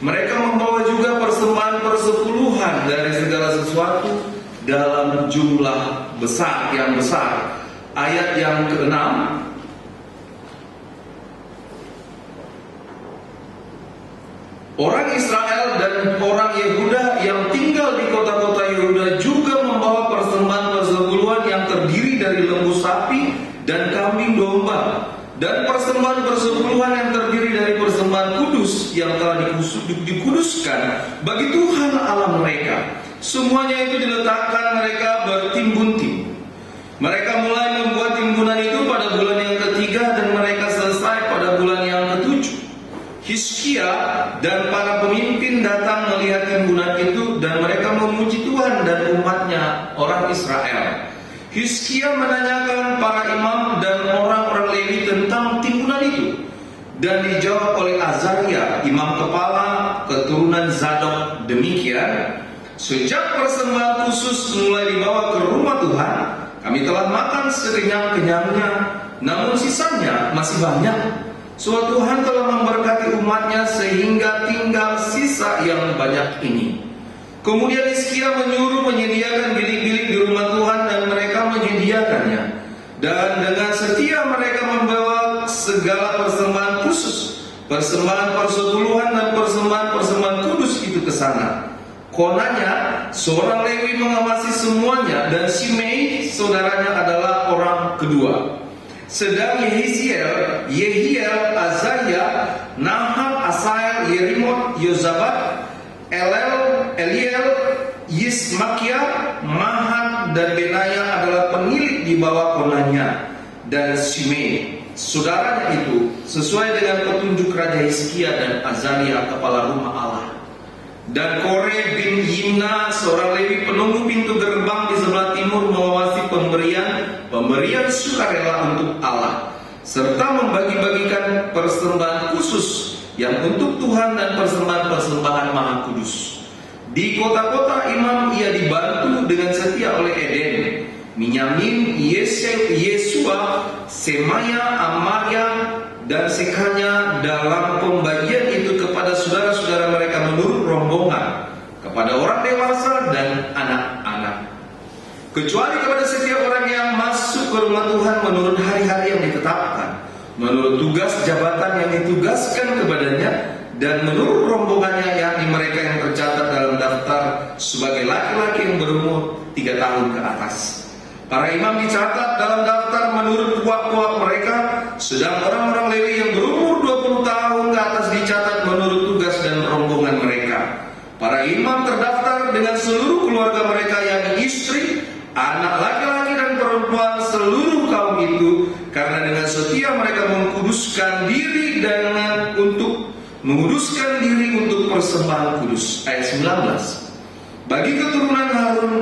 Mereka membawa juga persembahan persepuluhan dari segala sesuatu dalam jumlah besar yang besar. Ayat yang ke-6, orang Israel dan orang Yehuda yang tinggal di kota-kota Yehuda juga membawa persembahan persepuluhan yang terdiri dari lembu sapi dan kambing domba, dan persembahan persepuluhan yang terdiri dari persembahan kudus yang telah dikuduskan bagi Tuhan Allah mereka. Semuanya itu diletakkan mereka bertimbun-timbun. Mereka mulai membuat timbunan itu pada bulan yang ketiga dan mereka selesai pada bulan yang ketujuh. Hizkia dan para pemimpin datang melihat timbunan itu dan mereka memuji Tuhan dan umatnya orang Israel. Hizkia menanyakan para imam dan orang-orang Lewi tentang timbunan itu, dan dijawab oleh Azaria, imam kepala keturunan Zadok, demikian: sejak persembahan khusus mulai dibawa ke rumah Tuhan, kami telah makan sekenyang-kenyangnya, namun sisanya masih banyak. Sebab Tuhan telah memberkati umatnya sehingga tinggal sisa yang banyak ini. Kemudian Hizkia menyuruh menyediakan bilik-bilik di rumah Tuhan dan mereka menyediakannya. Dan dengan setia mereka membawa segala persembahan khusus, persembahan persepuluhan dan persembahan kudus itu ke sana. Konanya, seorang Lewi mengawasi semuanya dan Simei saudaranya adalah orang kedua. Sedang Yehiel, Azaria, Naham, Asael, Yerimot, Yozabat, Eliel, Yismakia, Mahan, dan Benaya adalah penilik di bawah konanya. Dan Simei, saudaranya itu, sesuai dengan petunjuk Raja Hizkia dan Azaria, kepala rumah Allah. Dan Kore bin Yimna, seorang Lewi penunggu pintu gerbang di sebelah timur, mengawasi pemberian sukarela untuk Allah, serta membagi-bagikan persembahan khusus yang untuk Tuhan dan persembahan Maha Kudus. Di kota-kota imam ia dibantu dengan setia oleh Eden, Minyamin, Yesua, Semaya, Amaria, dan Sekanya dalam pembagian itu kepada saudara-saudara mereka menurut rombongan, kepada orang dewasa dan anak-anak. Kecuali kepada setiap orang yang masuk ke rumah Tuhan menurut hari-hari yang ditetapkan, menurut tugas jabatan yang ditugaskan kepadanya, dan menurut rombongannya, yakni mereka yang tercatat dalam daftar sebagai laki-laki yang berumur 3 tahun ke atas. Para imam dicatat dalam daftar menurut puak-puak mereka, sedang orang-orang Lewi yang berumur 20 tahun ke atas dicatat menurut tugas dan rombongan mereka. Para imam terdaftar dengan seluruh keluarga mereka, yakni istri, anak laki-laki dan perempuan seluruh kaum itu, karena dengan setia mereka menguduskan diri untuk persembahan kudus. Ayat 19. Bagi keturunan Harun,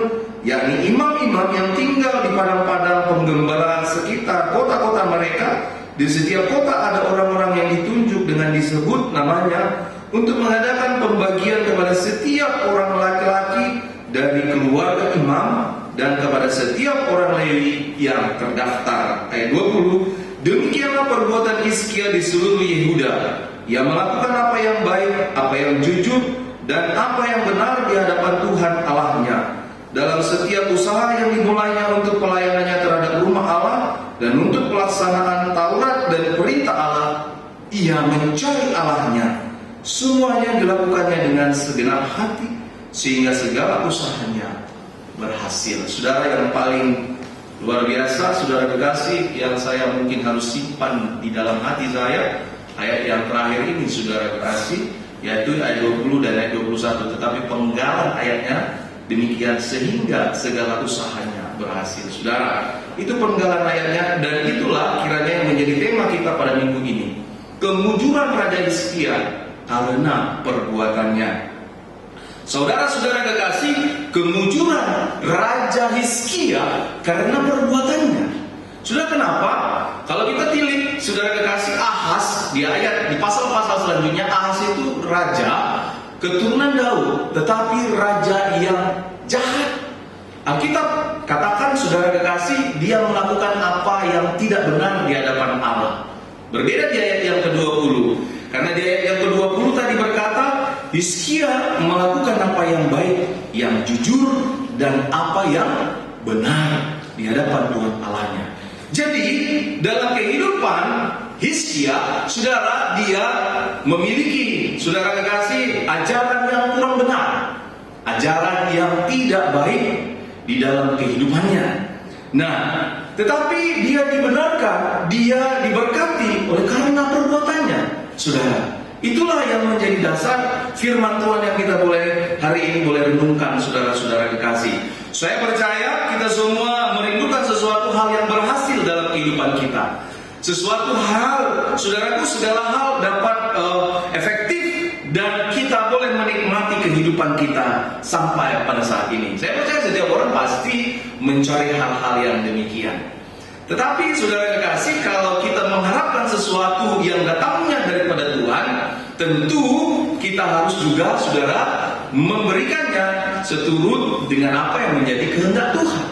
yakni imam-imam yang tinggal di padang-padang penggembalaan sekitar kota-kota mereka, di setiap kota ada orang-orang yang ditunjuk dengan disebut namanya untuk mengadakan pembagian kepada setiap orang laki-laki dari keluarga imam dan kepada setiap orang Lewi yang terdaftar. Ayat 20. Demikianlah perbuatan Hizkia di seluruh Yehuda. Ia melakukan apa yang baik, apa yang jujur, dan apa yang benar di hadapan Tuhan Allahnya. Dalam setiap usaha yang dimulainya untuk pelayanannya terhadap rumah Allah dan untuk pelaksanaan Taurat dan perintah Allah, ia mencari Allahnya. Semuanya dilakukannya dengan segenap hati, sehingga segala usahanya berhasil. Saudara yang paling luar biasa, saudara kekasih, yang saya mungkin harus simpan di dalam hati saya, ayat yang terakhir ini, saudara kekasih, yaitu ayat 20 dan ayat 21. Tetapi penggalan ayatnya demikian, sehingga segala usahanya berhasil. Saudara, itu penggalan ayatnya, dan itulah kiranya yang menjadi tema kita pada minggu ini. Kemujuran Raja Hizkia karena perbuatannya. Saudara-saudara kekasih, kemujuran Raja Hizkia karena perbuatannya. Sudah kenapa? Kalau kita tilik, saudara kekasih, Ahaz di pasal-pasal selanjutnya, Ahaz itu raja keturunan Daud, tetapi raja yang jahat. Alkitab katakan, saudara kekasih, dia melakukan apa yang tidak benar di hadapan Allah. Berbeda di ayat yang ke-20. Karena di ayat yang ke-20 tadi berkata, Hizkia melakukan apa yang baik, yang jujur, dan apa yang benar di hadapan Tuhan Allahnya. Jadi dalam kehidupan Hizkia, saudara, dia memiliki, saudara kekasih, ajaran yang kurang benar, ajaran yang tidak baik di dalam kehidupannya. Nah, tetapi dia dibenarkan, dia diberkati oleh karena perbuatannya, saudara. Itulah yang menjadi dasar firman Tuhan yang kita boleh hari ini boleh renungkan, saudara-saudara kekasih. Saya percaya kita semua merindukan sesuatu hal yang berhasil dalam kehidupan kita. Sesuatu hal, saudaraku, segala hal dapat efektif dan kita boleh menikmati kehidupan kita sampai pada saat ini. Saya percaya setiap orang pasti mencari hal-hal yang demikian. Tetapi saudara kekasih, kalau kita mengharapkan sesuatu yang datangnya daripada Tuhan, tentu kita harus juga, saudara, memberikannya seturut dengan apa yang menjadi kehendak Tuhan.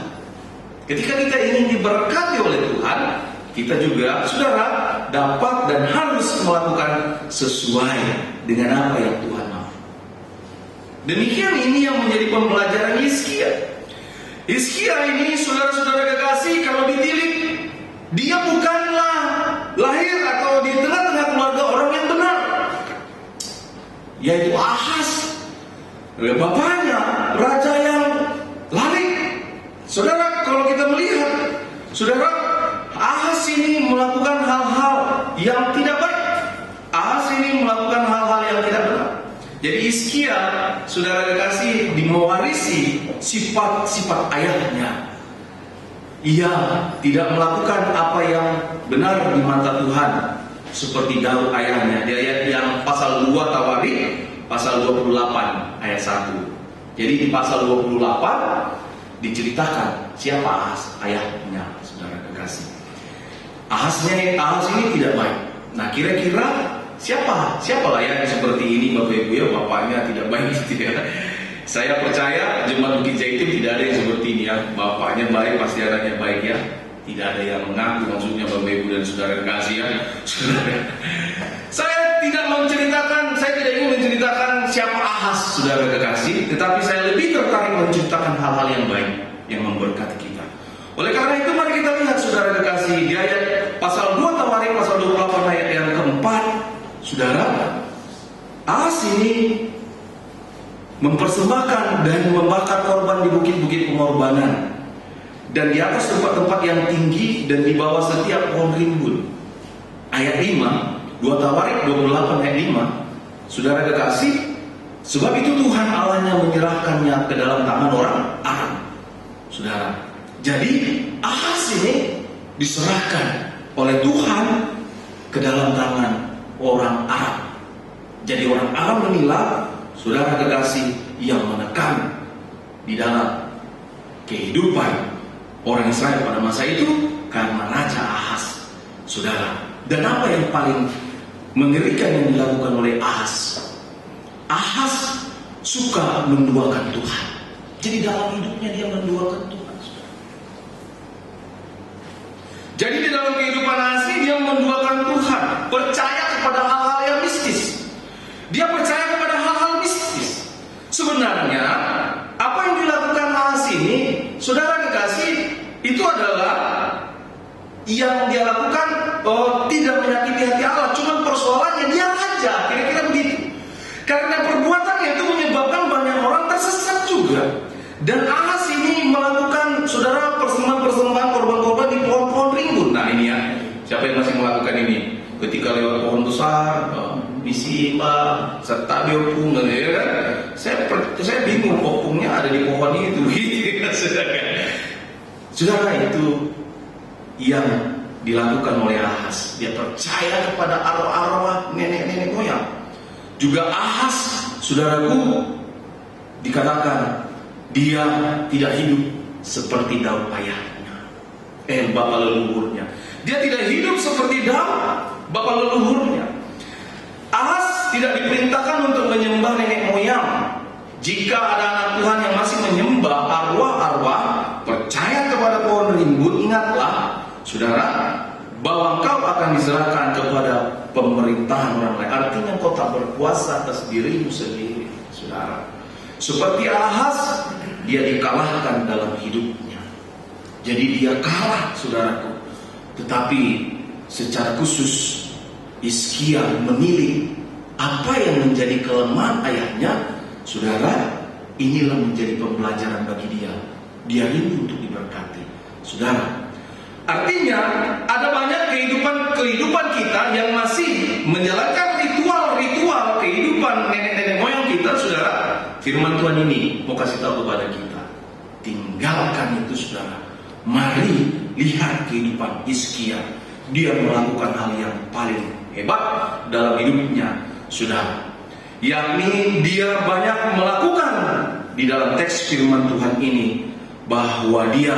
Ketika kita ingin diberkati oleh Tuhan, kita juga, saudara, dapat dan harus melakukan sesuai dengan apa yang Tuhan mau. Demikian ini yang menjadi pembelajaran Hizkia. Hizkia ini, saudara-saudara kekasih, kalau ditilik, dia bukanlah lahir atau di tengah-tengah keluarga orang yang benar, yaitu Ahaz. Bapaknya raja yang larik. Saudara, kalau kita melihat, saudara, Ahaz ini melakukan hal-hal yang tidak baik. Ahaz ini melakukan hal-hal yang tidak benar. Jadi Hizkia, saudara kekasih, mewarisi sifat-sifat ayahnya. Ia tidak melakukan apa yang benar di mata Tuhan seperti Daud ayahnya. Di ayat yang pasal 2 Tawarik, pasal 28 ayat 1. Jadi di pasal 28 diceritakan siapa Ahaz ayahnya, saudara kekasih. Ahaz ini tidak baik. Nah, kira-kira siapa layaknya seperti ini, Bapak Ibu ya, bapaknya tidak baik gitu ya. Saya percaya jemaat Bukit Zaitun tidak ada yang seperti ini ya. Bapaknya baik, pasti anaknya baik ya. Tidak ada yang mengaku, maksudnya Bapak Ibu dan saudara kekasih ya. Saya tidak ingin menceritakan siapa Ahaz, saudara kekasih, tetapi saya lebih tertarik menceritakan hal-hal yang baik yang memberkati kita. Oleh karena itu mari kita lihat, saudara kekasih, di ayat pasal 2 Tawarik pasal 28 ayat yang keempat, saudara, Ahaz ini mempersembahkan dan membakar korban di bukit-bukit pengorbanan dan di atas tempat-tempat yang tinggi dan di bawah setiap pohon rimbun. Ayat 5, 2 Tawarik 28 ayat 5, saudara kekasih, sebab itu Tuhan Allahnya menyerahkannya ke dalam tangan orang Aram. Saudara, jadi Ahaz ini diserahkan oleh Tuhan ke dalam tangan orang Aram. Jadi orang Aram inilah, saudara kekasih, yang menekan di dalam kehidupan orang Israel pada masa itu karena Raja Ahaz, saudara. Dan apa yang paling mengerikan yang dilakukan oleh Ahaz? Ahaz suka menduakan Tuhan. Jadi dalam hidupnya dia menduakan Tuhan, saudara. Jadi di dalam kehidupan Ahaz ini dia menduakan Tuhan, percaya kepada hal-hal yang mistis. Dia percaya kepada hal-hal mistis. Sebenarnya apa yang dilakukan Ahaz ini, saudara kekasih, itu adalah yang dia lakukan tidak menyakiti hati Allah. Cuma persoalannya dia raja, kira-kira begitu. Karena perbuatannya itu menyebabkan banyak orang tersesat juga. Dan Ahaz ini melakukan, saudara, persembahan korban-korban di pohon-pohon rimbun. Nah ini ya, siapa yang masih melakukan ini? Ketika lewat pohon besar, disembah serta diopung, ya kan? Saya bingung, opungnya ada di pohon itu, gitu kan, saudara. Itu yang dilakukan oleh Ahaz. Dia percaya kepada arwah-arwah nenek-nenek moyang. Juga Ahaz, saudaraku, dikatakan dia tidak hidup seperti Daud ayahnya, bapak leluhurnya. Dia tidak hidup seperti Daud, bapak leluhurnya. Ahaz tidak diperintahkan untuk menyembah nenek moyang. Jika ada anak Tuhan yang masih menyembah arwah-arwah, percaya kepada pohon rimbun, ingatlah, saudara, bahwa engkau akan diserahkan kepada pemerintahan orang lain. Artinya engkau tak berkuasa atas dirimu sendiri, saudara. Seperti Ahaz, dia dikalahkan dalam hidupnya. Jadi dia kalah, saudaraku. Tetapi secara khusus Hizkia menilik apa yang menjadi kelemahan ayahnya. Saudara, inilah menjadi pembelajaran bagi dia. Dia rindu untuk diberkati. Saudara, artinya ada banyak kehidupan kita yang masih menjalankan ritual kehidupan nenek-nenek moyang kita, saudara. Firman Tuhan ini mau kasih tahu kepada kita, tinggalkan itu, saudara. Mari lihat kehidupan Hizkia. Dia melakukan hal yang paling hebat dalam hidupnya, saudara. Yakni dia banyak melakukan di dalam teks firman Tuhan ini, bahwa dia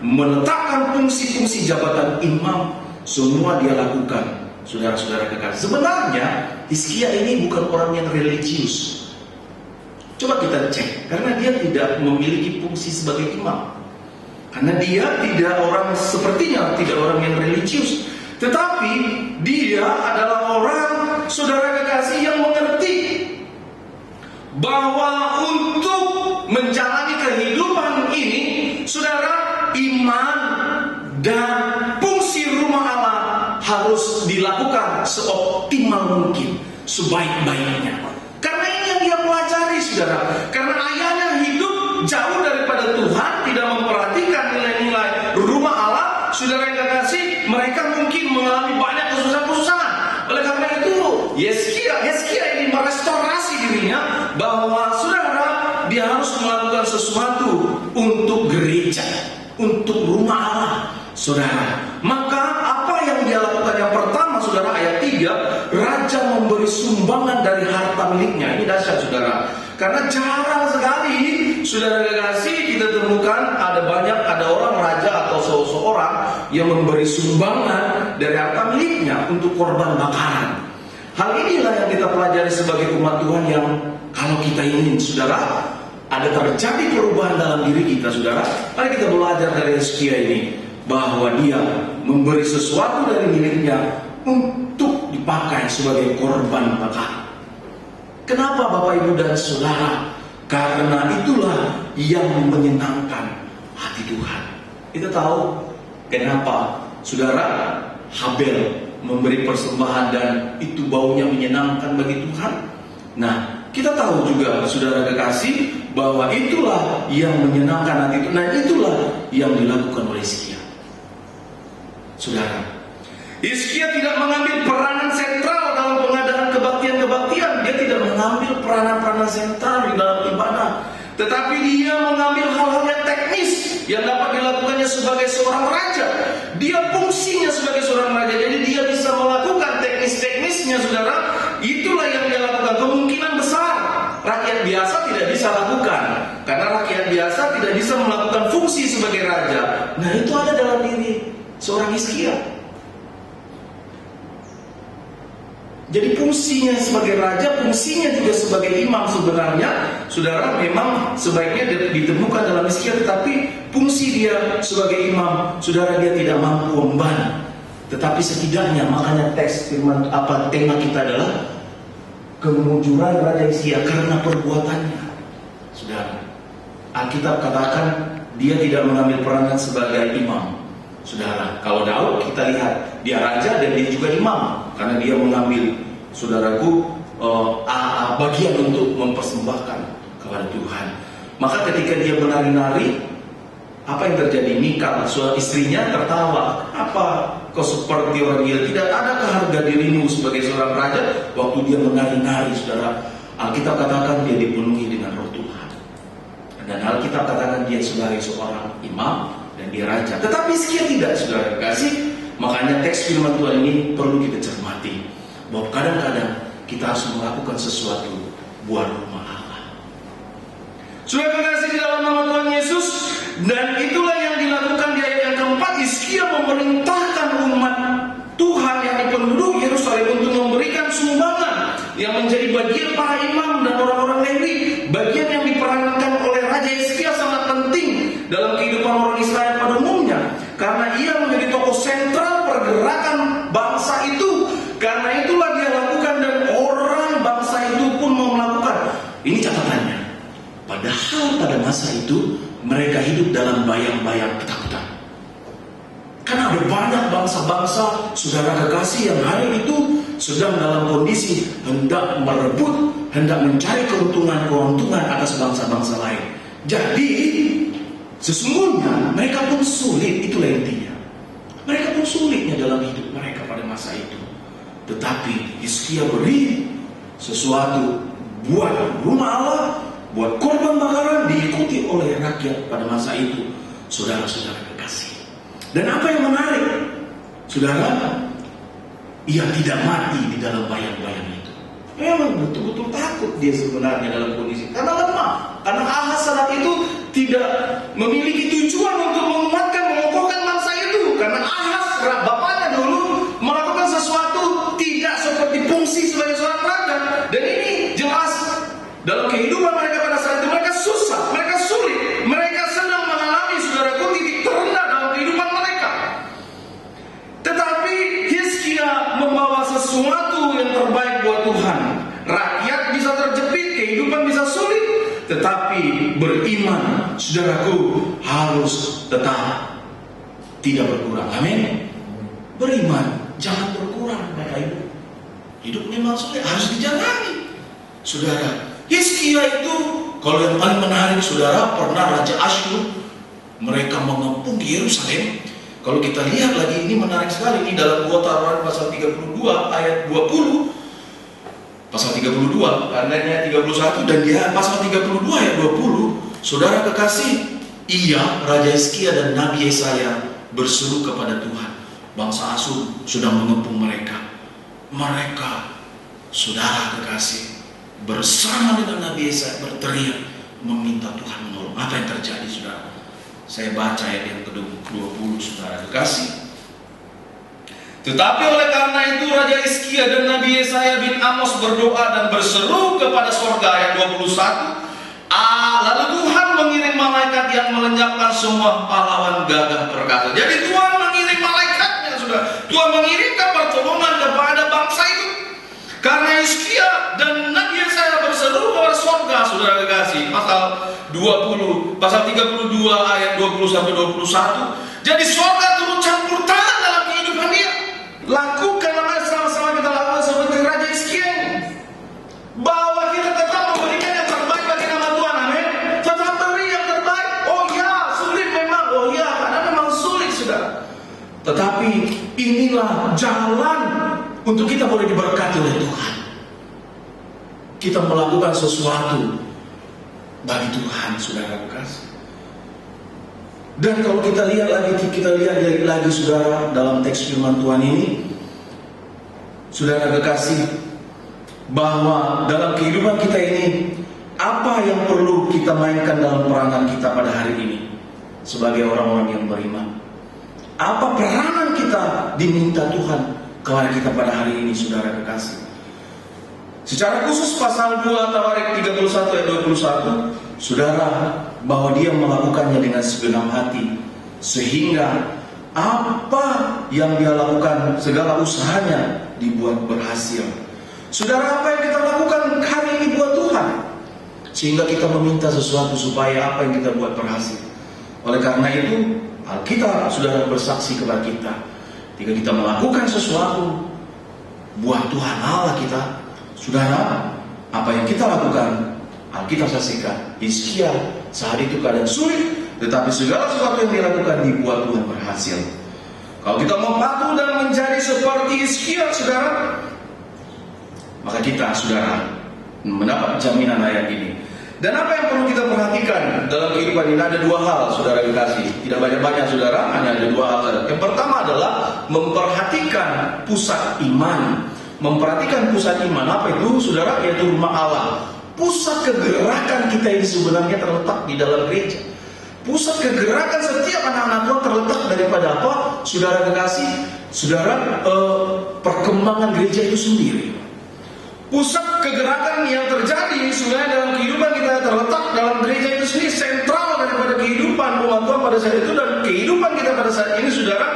meletakkan fungsi-fungsi jabatan imam. Semua dia lakukan, saudara-saudara kekasih. Sebenarnya Hizkia ini bukan orang yang religius. Coba kita cek, karena dia tidak memiliki fungsi sebagai imam. Karena dia sepertinya tidak orang yang religius. Tetapi dia adalah orang, saudara kekasih, yang mengerti bahwa untuk menjalani kehidupan ini, saudara, iman dan fungsi rumah Allah harus dilakukan seoptimal mungkin, sebaik-baiknya. Karena ini yang dia pelajari, saudara. Karena ayahnya hidup jauh daripada Tuhan, tidak memperhatikan nilai-nilai rumah Allah. Saudara yang kekasih, mereka mungkin mengalami banyak kesusahan-kesusahan. Oleh karena itu, Hizkia ini merestorasi dirinya, bahwa saudara, dia harus melakukan sesuatu untuk gereja, untuk rumah Allah, saudara. Maka apa yang dia lakukan? Yang pertama, saudara, ayat 3, raja memberi sumbangan dari harta miliknya. Ini dahsyat, saudara. Karena jarang sekali, saudara kekasih, kita temukan ada orang raja atau seseorang yang memberi sumbangan dari harta miliknya untuk korban bakaran. Hal inilah yang kita pelajari sebagai umat Tuhan, yang kalau kita ingin, saudara, ada terjadi perubahan dalam diri kita, saudara. Mari kita belajar dari Hizkia ini, bahwa dia memberi sesuatu dari miliknya untuk dipakai sebagai korban bakaran. Kenapa, Bapak, Ibu, dan saudara? Karena itulah yang menyenangkan hati Tuhan. Kita tahu kenapa, saudara, Habel memberi persembahan dan itu baunya menyenangkan bagi Tuhan. Nah, kita tahu juga, saudara kekasih, bahwa itulah yang menyenangkan hati Tuhan. Nah, itulah yang dilakukan oleh Hizkia. Saudara, Hizkia tidak mengambil peranan sentral dalam pengadaan kebaktian-kebaktian. Dia tidak mengambil peranan-peranan sentral di dalam ibadah. Tetapi dia mengambil hal-hal yang teknis yang dapat dilakukannya sebagai seorang raja. Dia fungsinya sebagai seorang raja. Jadi dia bisa melakukan teknis-teknisnya, saudara. Itulah yang dia lakukan. Kemungkinan besar rakyat biasa tidak bisa lakukan. Karena rakyat biasa tidak bisa melakukan fungsi sebagai raja. Nah, itu ada dalam diri seorang Hizkia. Jadi fungsinya sebagai raja, fungsinya juga sebagai imam sebenarnya, saudara, memang sebaiknya ditemukan dalam Hizkia. Tetapi fungsi dia sebagai imam, saudara, dia tidak mampu memban. Tetapi setidaknya, makanya teks firman tema kita adalah kemunculan Raja Hizkia karena perbuatannya. Saudara, Alkitab katakan dia tidak mengambil peranan sebagai imam. Saudara, kalau Daud kita lihat dia raja dan dia juga imam, karena dia mengambil, saudaraku, bagian untuk mempersembahkan kepada Tuhan. Maka ketika dia menari-nari, apa yang terjadi? Mikal, istrinya, tertawa. Apa kau seperti orang gila? Tidak adakah harga dirimu sebagai seorang raja? Waktu dia menari-nari, saudara, Alkitab katakan dia dipenuhi dengan roh Tuhan. Dan Alkitab katakan dia sebagai seorang imam dan dia raja. Tetapi Hizkia tidak, saudara kasih. Makanya teks firman Tuhan ini perlu kita cermati, bahwa kadang-kadang kita harus melakukan sesuatu buat rumah Allah. Saudara kasih di dalam nama Tuhan Yesus. Dan itulah yang dilakukan di ayat yang keempat. Hizkia memerintahkan umat Tuhan yang di penduduk Yerusalem untuk memberikan sumbangan yang menjadi bagian para imam dan orang-orang Lewi. Bagian yang diperankan oleh Raja Hizkia sangat penting dalam kehidupan orang Israel pada umumnya, karena ia menjadi tokoh sentral pergerakan bangsa itu. Karena itulah dia lakukan dan orang bangsa itu pun mau melakukan. Ini catatannya. Padahal pada masa itu mereka hidup dalam bayang-bayang ketakutan. Karena ada banyak bangsa-bangsa, saudara kekasih, yang hari itu sedang dalam kondisi hendak merebut, hendak mencari keuntungan atas bangsa-bangsa lain. Jadi sesungguhnya mereka pun sulit, itulah intinya. Mereka pun sulitnya dalam hidup mereka pada masa itu. Tetapi Hizkia beri sesuatu buat rumah Allah, buat korban bakaran, diikuti oleh rakyat pada masa itu, saudara-saudara kekasih. Dan apa yang menarik, saudara, ia tidak mati di dalam bayang-bayang itu. Memang betul-betul takut dia sebenarnya dalam kondisi, karena lemah. Karena Ahaz saat itu tidak memiliki tujuan untuk menguatkan, mengokohkan bangsa itu. Karena Ahaz, bapaknya dulu, melakukan sesuatu tidak seperti fungsi sebagai seorang raja. Dan ini jelas dalam kehidupan mereka pada saat itu, mereka susah, mereka sulit, mereka sedang mengalami, saudaraku, titik terendah dalam kehidupan mereka. Tetapi Hizkia membawa sesuatu yang terbaik buat Tuhan. Rakyat bisa terjepit, kehidupan bisa sulit, tetapi beriman, saudaraku, harus tetap tidak berkurang. Amin. Beriman jangan berkurang, Bapak Ibu. Hidup memang sulit, harus dijalani. Saudara, Hizkia itu, kalau yang paling menarik, saudara, pernah Raja Asyur mereka mengepung Yerusalem. Kalau kita lihat lagi, ini menarik sekali. Ini dalam 2 Taruhan pasal 32 ayat 20. Pasal 32, karena 31, dan dia pasal 32 ayat 20. Saudara kekasih, ia, Raja Hizkia dan Nabi Yesaya berseru kepada Tuhan. Bangsa Asyur sudah mengepung mereka. Mereka, saudara kekasih, bersama dengan Nabi Yesaya berteriak meminta Tuhan menolong. Apa yang terjadi, saudara? Saya baca ayat yang ke-20, saudara kekasih. Tetapi oleh karena itu Raja Hizkia dan Nabi Yesaya bin Amos berdoa dan berseru kepada surga, ayat 21. Lalu Tuhan mengirim malaikat yang melenyapkan semua pahlawan gagah perkasa. Jadi Tuhan mengirim malaikatnya, saudara. Tuhan mengirimkan pertolongan kepada bangsa itu. Karena Hizkia dan Nabi Yesaya berseru kepada surga, saudara kekasih. Pasal 20, pasal 32 ayat 20 sampai 21. Jadi surga turut campur tangan dalam kehidupan dia. Lakukan apa yang sama-sama kita lakukan seperti Raja Hizkia, bahwa kita tetap memberikan yang terbaik bagi nama Tuhan. Amin. Tetap beri yang terbaik. Oh ya, sulit memang. Oh ya, karena memang sulit, saudara. Tetapi inilah jalan untuk kita boleh diberkati oleh Tuhan. Kita melakukan sesuatu bagi Tuhan, saudara kekasih. Dan kalau kita lihat lagi saudara, dalam teks firman Tuhan ini, saudara kekasih, bahwa dalam kehidupan kita ini, apa yang perlu kita mainkan dalam peranan kita pada hari ini sebagai orang-orang yang beriman? Apa peranan kita diminta Tuhan kepada kita pada hari ini, saudara kekasih? Secara khusus pasal 2 Tawarik 31 ayat 21, saudara, bahwa dia melakukannya dengan segenap hati, sehingga apa yang dia lakukan, segala usahanya dibuat berhasil. Saudara, apa yang kita lakukan hari ini buat Tuhan, sehingga kita meminta sesuatu supaya apa yang kita buat berhasil. Oleh karena itu, Alkitab, saudara, bersaksi kepada kita, ketika kita melakukan sesuatu buat Tuhan Allah kita, saudara, apa yang kita lakukan, Alkitab saksikan, Hizkia saat itu keadaan sulit, tetapi segala sesuatu yang dilakukan dibuat Tuhan berhasil. Kalau kita mau patuh dan menjadi seperti Hizkia, saudara, maka kita, saudara, mendapat jaminan ayat ini. Dan apa yang perlu kita perhatikan dalam kehidupan ini? Ada dua hal, saudara dikasih. Tidak banyak-banyak, saudara, hanya ada dua hal saja. Yang pertama adalah memperhatikan pusat iman. Memperhatikan pusat iman, apa itu, saudara? Yaitu rumah Allah. Pusat kegerakan kita ini sebenarnya terletak di dalam gereja. Pusat kegerakan setiap anak-anak Tuhan terletak daripada apa, saudara kekasih? Saudara, perkembangan gereja itu sendiri. Pusat kegerakan yang terjadi sebenarnya dalam kehidupan kita terletak dalam gereja itu sendiri, sentral daripada kehidupan umat Tuhan pada saat itu dan kehidupan kita pada saat ini, saudara,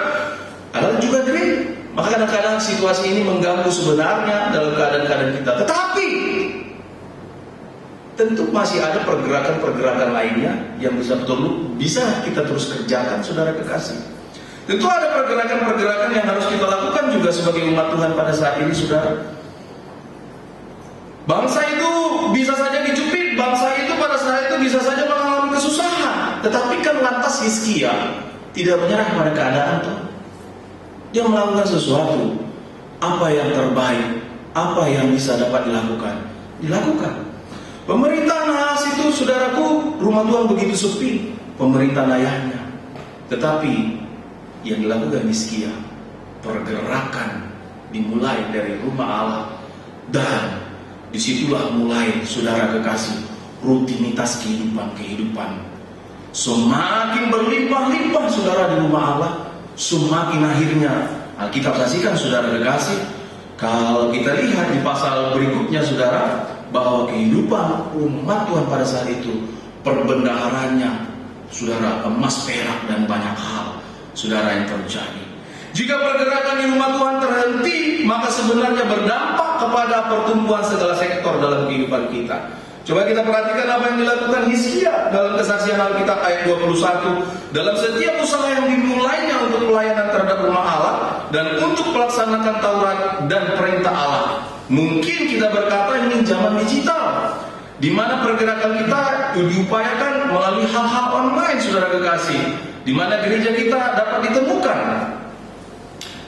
adalah juga gereja. Maka kadang-kadang situasi ini mengganggu sebenarnya dalam keadaan-keadaan kita. Tetapi tentu masih ada pergerakan-pergerakan lainnya yang bisa kita terus kerjakan, saudara kekasih. Tentu ada pergerakan-pergerakan yang harus kita lakukan juga sebagai umat Tuhan pada saat ini, saudara. Bangsa itu bisa saja dicubit, bangsa itu pada saat itu bisa saja mengalami kesusahan. Tetapi kan lantas Hizkia tidak menyerah pada keadaan itu. Dia melakukan sesuatu, apa yang terbaik, apa yang bisa dapat dilakukan. Pemerintahan Ahaz itu, saudaraku, rumah Tuhan begitu sepi, pemerintahan ayahnya. Tetapi yang dilakukan Hizkia, pergerakan dimulai dari rumah Allah, dan disitulah mulai, saudara kekasih, rutinitas kehidupan. Semakin berlimpah-limpah, saudara, di rumah Allah, semakin akhirnya Alkitab saksikan, saudara kekasih, kalau kita lihat di pasal berikutnya, saudara, bahwa kehidupan umat Tuhan pada saat itu, perbendaharanya, saudara, emas, perak, dan banyak hal, saudara, yang terjadi. Jika pergerakan di rumah Tuhan terhenti, maka sebenarnya berdampak kepada pertumbuhan segala sektor dalam kehidupan kita. Coba kita perhatikan apa yang dilakukan Hizkia dalam kesaksian Alkitab ayat 21. Dalam setiap usaha yang dimulainya untuk pelayanan terhadap rumah Allah dan untuk melaksanakan Taurat dan perintah Allah. Mungkin kita berkata ini zaman digital, di mana pergerakan kita diupayakan melalui hal-hal online, saudara kekasih, di mana gereja kita dapat ditemukan.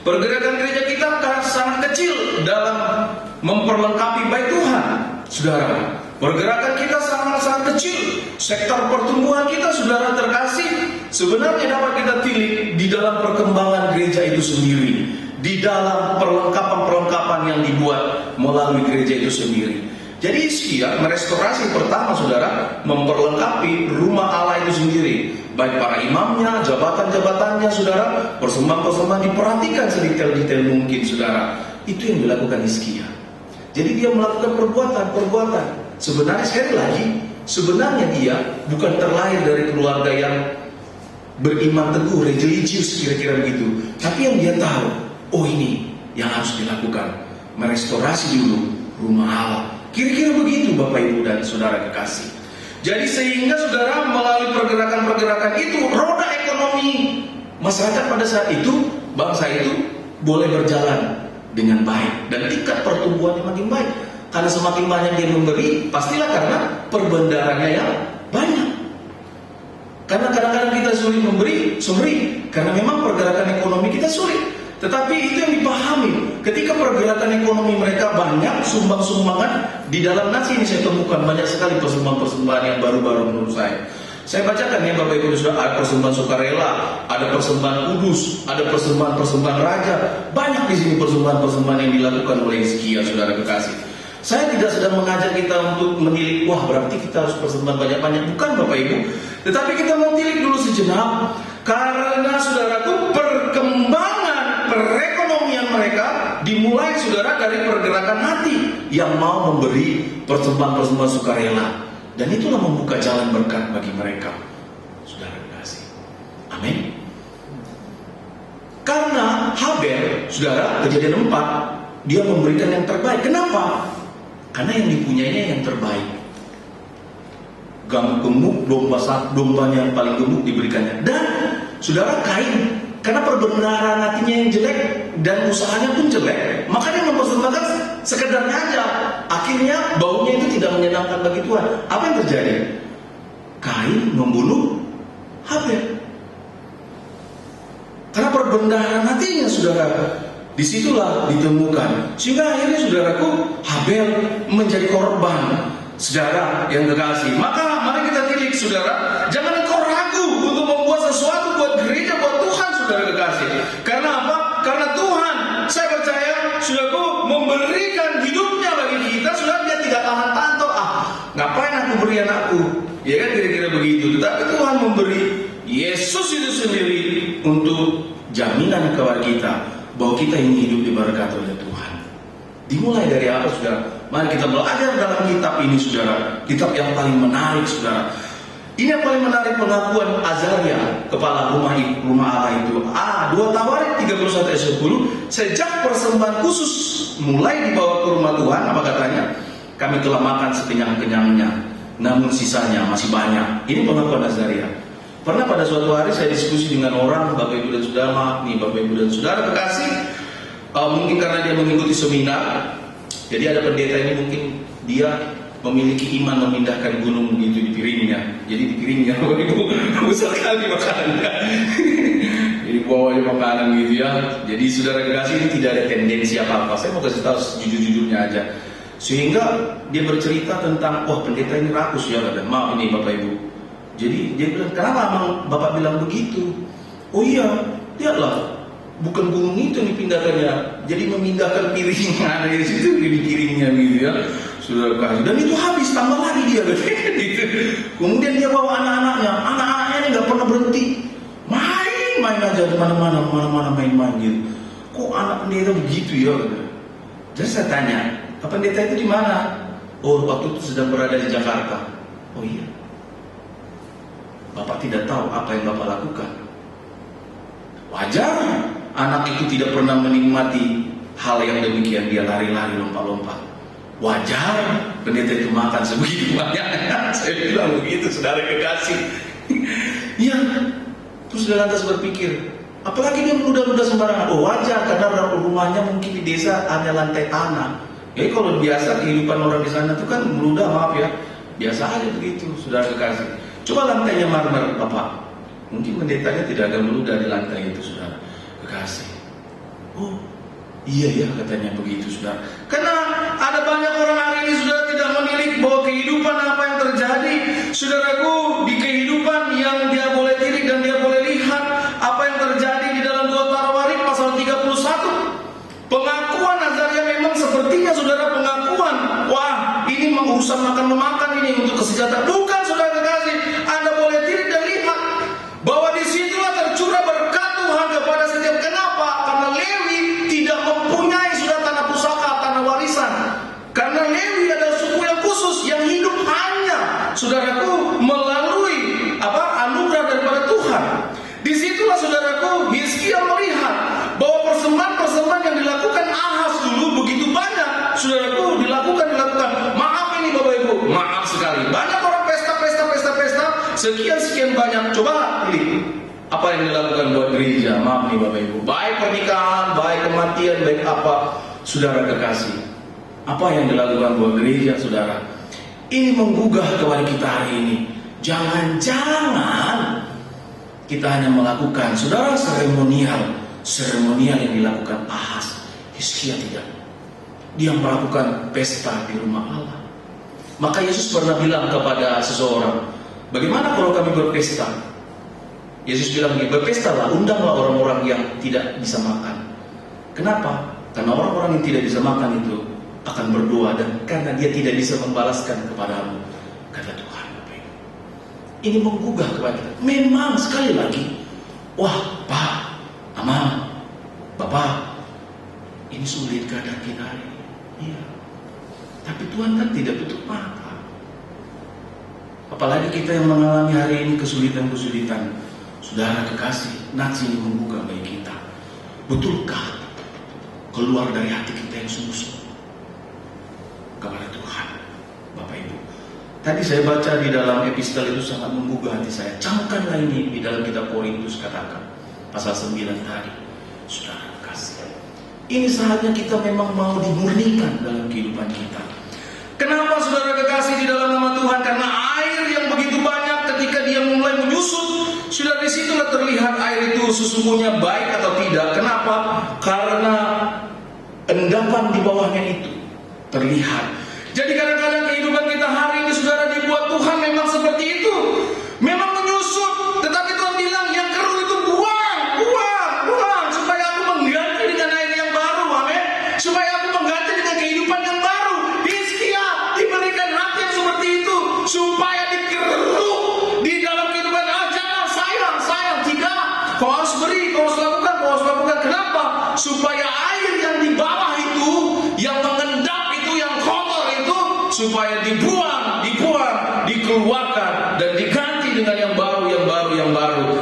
Pergerakan gereja kita sangat kecil dalam memperlengkapi bait Tuhan, saudara. Pergerakan kita sangat kecil. Sektor pertumbuhan kita, saudara terkasih, sebenarnya dapat kita tilik di dalam perkembangan gereja itu sendiri, di dalam perlengkapan-perlengkapan yang dibuat melalui gereja itu sendiri. Jadi Hizkia merestorasi pertama, saudara, memperlengkapi rumah Allah itu sendiri, baik para imamnya, jabatan-jabatannya, saudara, persembahan-persembahan diperhatikan sedetail-detail mungkin, saudara. Itu yang dilakukan Hizkia. Jadi dia melakukan perbuatan. Sebenarnya, sekali lagi, sebenarnya dia bukan terlahir dari keluarga yang beriman teguh, religius, kira-kira begitu. Tapi yang dia tahu, oh ini yang harus dilakukan, merestorasi dulu rumah Allah. Kira-kira begitu, Bapak Ibu dan saudara kekasih. Jadi sehingga, saudara, melalui pergerakan-pergerakan itu, roda ekonomi masyarakat pada saat itu, bangsa itu boleh berjalan dengan baik, dan tingkat pertumbuhannya makin baik. Karena semakin banyak dia memberi, pastilah karena perbendaharanya yang banyak. Karena kadang-kadang kita sulit memberi, karena memang pergerakan ekonomi kita sulit. Tetapi itu yang dipahami, ketika pergerakan ekonomi mereka banyak, sumbang-sumbangan, di dalam nasi ini saya temukan banyak sekali persembahan-persembahan yang baru-baru menurut saya. Saya bacakan ya Bapak Ibu, sudah ada persembahan sukarela, ada persembahan kudus, ada persembahan raja. Banyak di sini persembahan-persembahan yang dilakukan oleh Hizkia, saudara kekasih. Saya tidak sedang mengajak kita untuk menilik, wah berarti kita harus persembahan banyak-banyak. Bukan, Bapak Ibu. Tetapi kita menilik dulu sejenak, karena, saudaraku, perkembangan perekonomian mereka dimulai, saudara, dari pergerakan hati yang mau memberi persembahan-persembahan sukarela. Dan itulah membuka jalan berkat bagi mereka, saudara kasih. Amin. Karena Habel, saudara, Kejadian 4, dia memberikan yang terbaik. Kenapa? Karena yang dipunyainya yang terbaik. Gemuk, dombanya yang paling gemuk diberikannya. Dan saudara, Kain, karena perbendaharaan hatinya yang jelek dan usahanya pun jelek, makanya mempersembahkan sekedarnya aja. Akhirnya baunya itu tidak menyenangkan bagi Tuhan. Apa yang terjadi? Kain membunuh Habel. Karena perbendaharaan hatinya, saudara, disitulah ditemukan. Sehingga akhirnya, saudaraku, Habel menjadi korban, saudara yang kekasih. Maka mari kita tilik, saudara, jangan engkau ragu untuk membuat sesuatu buat gereja, buat Tuhan, saudara kekasih. Karena apa? Karena Tuhan, saya percaya, saudaraku, memberikan hidupnya bagi kita. Saudara, dia tidak tahan-tahan toh, ngapain aku beri anakku? Ya kan, kira-kira begitu. Tetapi Tuhan memberi Yesus itu sendiri untuk jaminan kepada kita bahwa kita ingin hidup diberkati oleh Tuhan. Dimulai dari apa, saudara? Mari kita belajar dalam kitab ini, saudara. Kitab yang paling menarik, saudara. Ini yang paling menarik, pengakuan Azaria, kepala rumah Allah itu. 2 Tawarik 31 ayat 10. Sejak persembahan khusus mulai dibawa ke rumah Tuhan, apa katanya? Kami telah makan sekenyang-kenyangnya. namun sisanya masih banyak. Ini pengakuan Nazaria. Pernah pada suatu hari saya diskusi dengan orang, Bapak Ibu dan Saudara, maaf nih Bapak Ibu dan Saudara kekasih, mungkin karena dia mengikuti seminar, jadi ada pendeta ini mungkin dia memiliki iman memindahkan gunung gitu di piringnya. Jadi di piringnya Bapak Ibu besar kali makanannya. Jadi bawanya makanan gitu ya. Jadi saudara kekasih ini tidak ada tendensi apa-apa. Saya mau kasih tahu jujur-jujurnya aja. Sehingga dia bercerita tentang, wah pendeta ini rakus ya, kata. Maaf ini Bapak Ibu. Jadi dia bilang, kenapa emang Bapak bilang begitu? Oh iya, lihatlah, bukan gunung itu yang dipindahkannya, jadi memindahkan piringnya dari situ di piringnya gitu ya, saudara kasih. Dan itu habis, tambah lagi dia gitu. Kemudian dia bawa anak-anaknya ini nggak pernah berhenti, main aja mana-mana main-main gitu. Kok anak pendeta begitu ya? Jadi saya tanya, pendeta itu di mana? Oh, waktu itu sedang berada di Jakarta. Oh iya. Bapak tidak tahu apa yang Bapak lakukan. Wajar anak itu tidak pernah menikmati hal yang demikian. Dia lari-lari, lompat-lompat. Wajar pendeta itu makan sebegitu banyaknya. Saya bilang begitu, saudara kekasih. Ya, terus dia lantas berpikir, apalagi dia meludah-ludah sembarangan. Oh wajar, karena rumahnya mungkin di desa ada lantai tanah. Jadi kalau biasa kehidupan orang di sana itu kan meludah, maaf ya, biasa aja begitu, saudara kekasih. Coba lantainya marmer, Bapak. Mungkin pendetanya tidak akan meludah di lantai itu, saudara kekasih. Oh, iya ya katanya begitu, saudara. Karena ada banyak orang hari ini, saudara, tidak menilik bahwa kehidupan apa yang terjadi, saudaraku, di kehidupan yang dia boleh tilik dan dia boleh lihat apa yang terjadi di dalam 2 Tawarikh pasal 31. Pengakuan Nazaria memang sepertinya, saudara, pengakuan. Wah, ini urusan makan-memakan ini untuk kesejahteraan. Bukan, saudara kekasih. Anda boleh tilik dan lihat bahwa disitulah tercurah berkat Tuhan kepada setiap. Kenapa? Karena Lewi tidak mempunyai sudah tanah pusaka, tanah warisan. Karena Lewi adalah suku yang khusus yang hidup hanya, saudaraku, melalui anugerah daripada Tuhan. Disitulah, saudaraku, Hizkia melihat bahwa persembahan-persembahan yang dilakukan Ahaz dulu begitu banyak, saudaraku, dilakukan. Maaf ini Bapak Ibu, maaf sekali. Banyak orang pesta, sekian banyak. Coba pilih apa yang dilakukan buat gereja. Maaf nih Bapak Ibu, baik pernikahan, baik kematian, baik apa, saudara kekasih. Apa yang dilakukan buat gereja, saudara? Ini menggugah kepada kita hari ini. Jangan-jangan kita hanya melakukan, saudara, seremonial yang dilakukan Ahaz. Hizkia tidak. Dia melakukan pesta di rumah Allah. Maka Yesus pernah bilang kepada seseorang, bagaimana kalau kami berpesta? Yesus bilang, berpestalah, undanglah orang-orang yang tidak bisa makan. Kenapa? Karena orang-orang yang tidak bisa makan itu akan berdoa, dan karena dia tidak bisa membalaskan kepadamu, kata Tuhan. Ini menggugah kepada kita. Memang sekali lagi, wah Pak, Mama, Bapak, ini sulit keadaan kita hari ini. Iya. Tapi Tuhan kan tidak tutup mata. Apalagi kita yang mengalami hari ini kesulitan-kesulitan. Saudara kekasih, nafsu ini menggugah bagi kita. Betulkah keluar dari hati kita yang sungguh-sungguh kepada Tuhan, Bapak Ibu? Tadi saya baca di dalam epistel itu sangat menggugah hati saya. Camkanlah ini di dalam kitab Korintus, katakan pasal 9 tadi. Saudara kasih, ini saatnya kita memang mau dimurnikan dalam kehidupan kita. Kenapa, saudara kekasih, di dalam nama Tuhan? Karena air yang begitu banyak ketika dia mulai menyusut, sudah disitulah terlihat air itu sesungguhnya baik atau tidak. Kenapa? Karena endapan di bawahnya itu terlihat. Jadi kadang-kadang kehidupan kita hari ini, saudara, dibuat Tuhan memang seperti itu. Memang menyusut, tetapi Tuhan bilang yang keruh itu buang, supaya aku mengganti dengan air yang baru, amin. Supaya aku mengganti dengan kehidupan yang baru. Hizkia diberikan hati yang seperti itu, supaya dikeruk di dalam kehidupan. Jangan sayang, tidak. Kau harus beri, kau harus lakukan. Kenapa? Supaya air yang di bawah itu, yang mengendap itu, yang kotor itu, supaya dibuang, dikeluarkan dan diganti dengan yang baru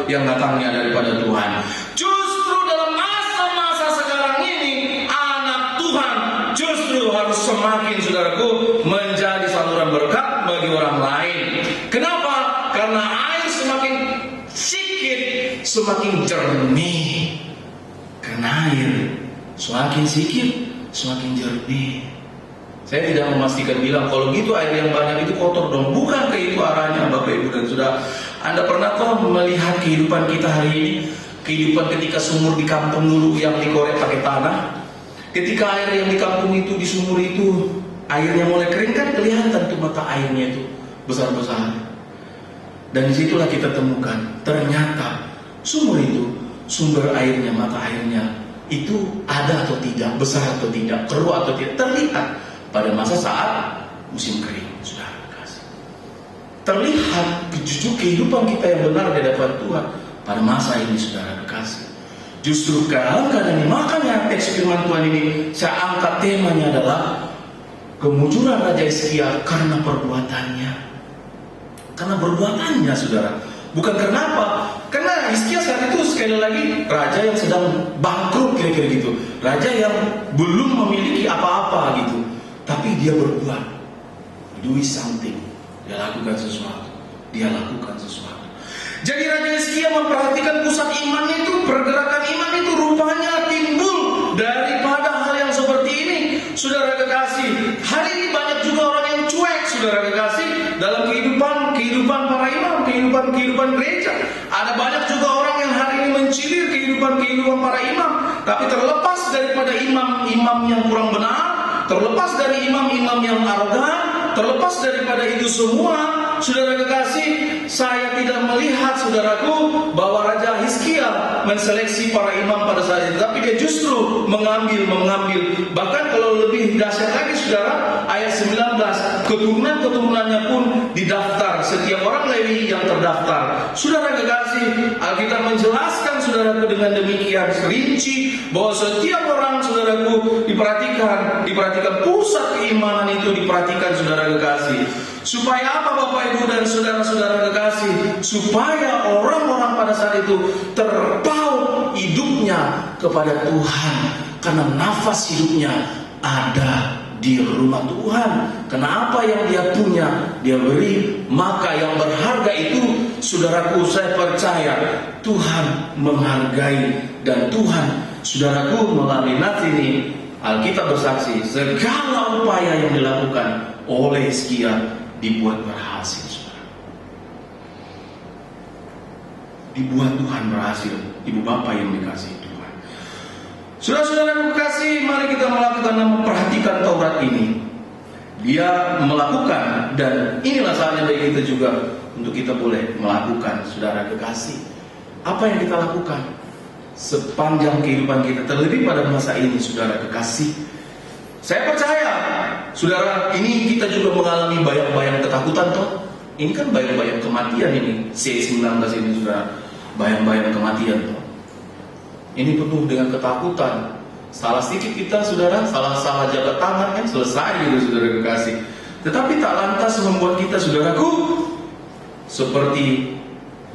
yang datangnya daripada Tuhan. Justru dalam masa-masa sekarang ini, anak Tuhan justru harus semakin, saudaraku, menjadi saluran berkat bagi orang lain. jernih. Karena air semakin sedikit semakin jernih. Saya tidak memastikan bilang kalau gitu air yang banyak itu kotor dong. Bukan ke itu arahnya Bapak Ibu dan Saudara. Anda pernah kok melihat kehidupan kita hari ini? Kehidupan ketika sumur di kampung dulu yang dikorek pakai tanah. Ketika air yang di kampung itu, di sumur itu, airnya mulai kering kan kelihatan tuh mata airnya itu besar-besar. Dan disitulah kita temukan ternyata sumur itu, sumber airnya, mata airnya itu ada atau tidak, besar atau tidak, keruh atau tidak, terlihat pada masa saat musim kering. Sudah kasih terlihat jujur kehidupan kita yang benar di hadapan Tuhan pada masa ini, saudara kekasih. Justru dalam keadaan ini, makanya teks firman Tuhan ini saya angkat temanya adalah kemunculan Raja Hizkia karena perbuatannya. Karena perbuatannya, saudara. Bukan karena apa? Karena Hizkia saat itu sekali lagi raja yang sedang bangkrut, kira-kira gitu. Raja yang belum memiliki apa-apa gitu. Tapi dia berbuat, do something. Dia lakukan sesuatu. Dia lakukan sesuatu. Jadi Raja Hizkia memperhatikan pusat iman itu, pergerakan iman itu rupanya timbul daripada hal yang seperti ini. Saudara kekasih, hari ini banyak juga orang yang cuek, saudara kekasih, dalam kehidupan para imam, kehidupan gereja. Ada banyak juga orang yang hari ini mencilir kehidupan para imam, tapi terlepas daripada imam-imam yang kurang benar, terlepas dari imam-imam yang arogan, terlepas daripada itu semua, saudara kekasih, saya tidak melihat, saudaraku, bahwa Raja Hizkia menseleksi para imam pada saat itu, tapi dia justru mengambil. Bahkan kalau lebih dahsyat lagi, saudara, ayat 19, keturunan-keturunannya pun didaftar, setiap orang Lewi yang terdaftar. Saudara kekasih, Alkitab menjelaskan, saudaraku, dengan demikian rinci bahwa setiap orang, saudaraku, diperhatikan pusat keimanan itu diperhatikan, saudara kekasih. Supaya apa Bapak Ibu dan saudara-saudara kekasih? Supaya orang-orang pada saat itu terpaut hidupnya kepada Tuhan, karena nafas hidupnya ada di rumah Tuhan. Karena apa yang dia punya dia beri, maka yang berharga itu, saudaraku, saya percaya Tuhan menghargai. Dan Tuhan, saudaraku, melalui nats ini Alkitab bersaksi, segala upaya yang dilakukan oleh Hizkia dibuat berhasil, saudara. Dibuat Tuhan berhasil, ibu bapak yang dikasihi Tuhan. Saudara-saudara kekasih, mari kita melakukan dan memperhatikan Taurat ini. Dia melakukan, dan inilah saatnya bagi kita juga untuk kita boleh melakukan, saudara kekasih. Apa yang kita lakukan sepanjang kehidupan kita, terlebih pada masa ini, saudara kekasih. Saya percaya, saudara, ini kita juga mengalami bayang-bayang ketakutan, toh. Ini kan bayang-bayang kematian ini, C19 ini, saudara, bayang-bayang kematian, toh. Ini penuh dengan ketakutan. Salah sedikit kita, saudara, salah jabat tangan kan selesai gitu, saudara kekasih. Tetapi tak lantas membuat kita, saudaraku, seperti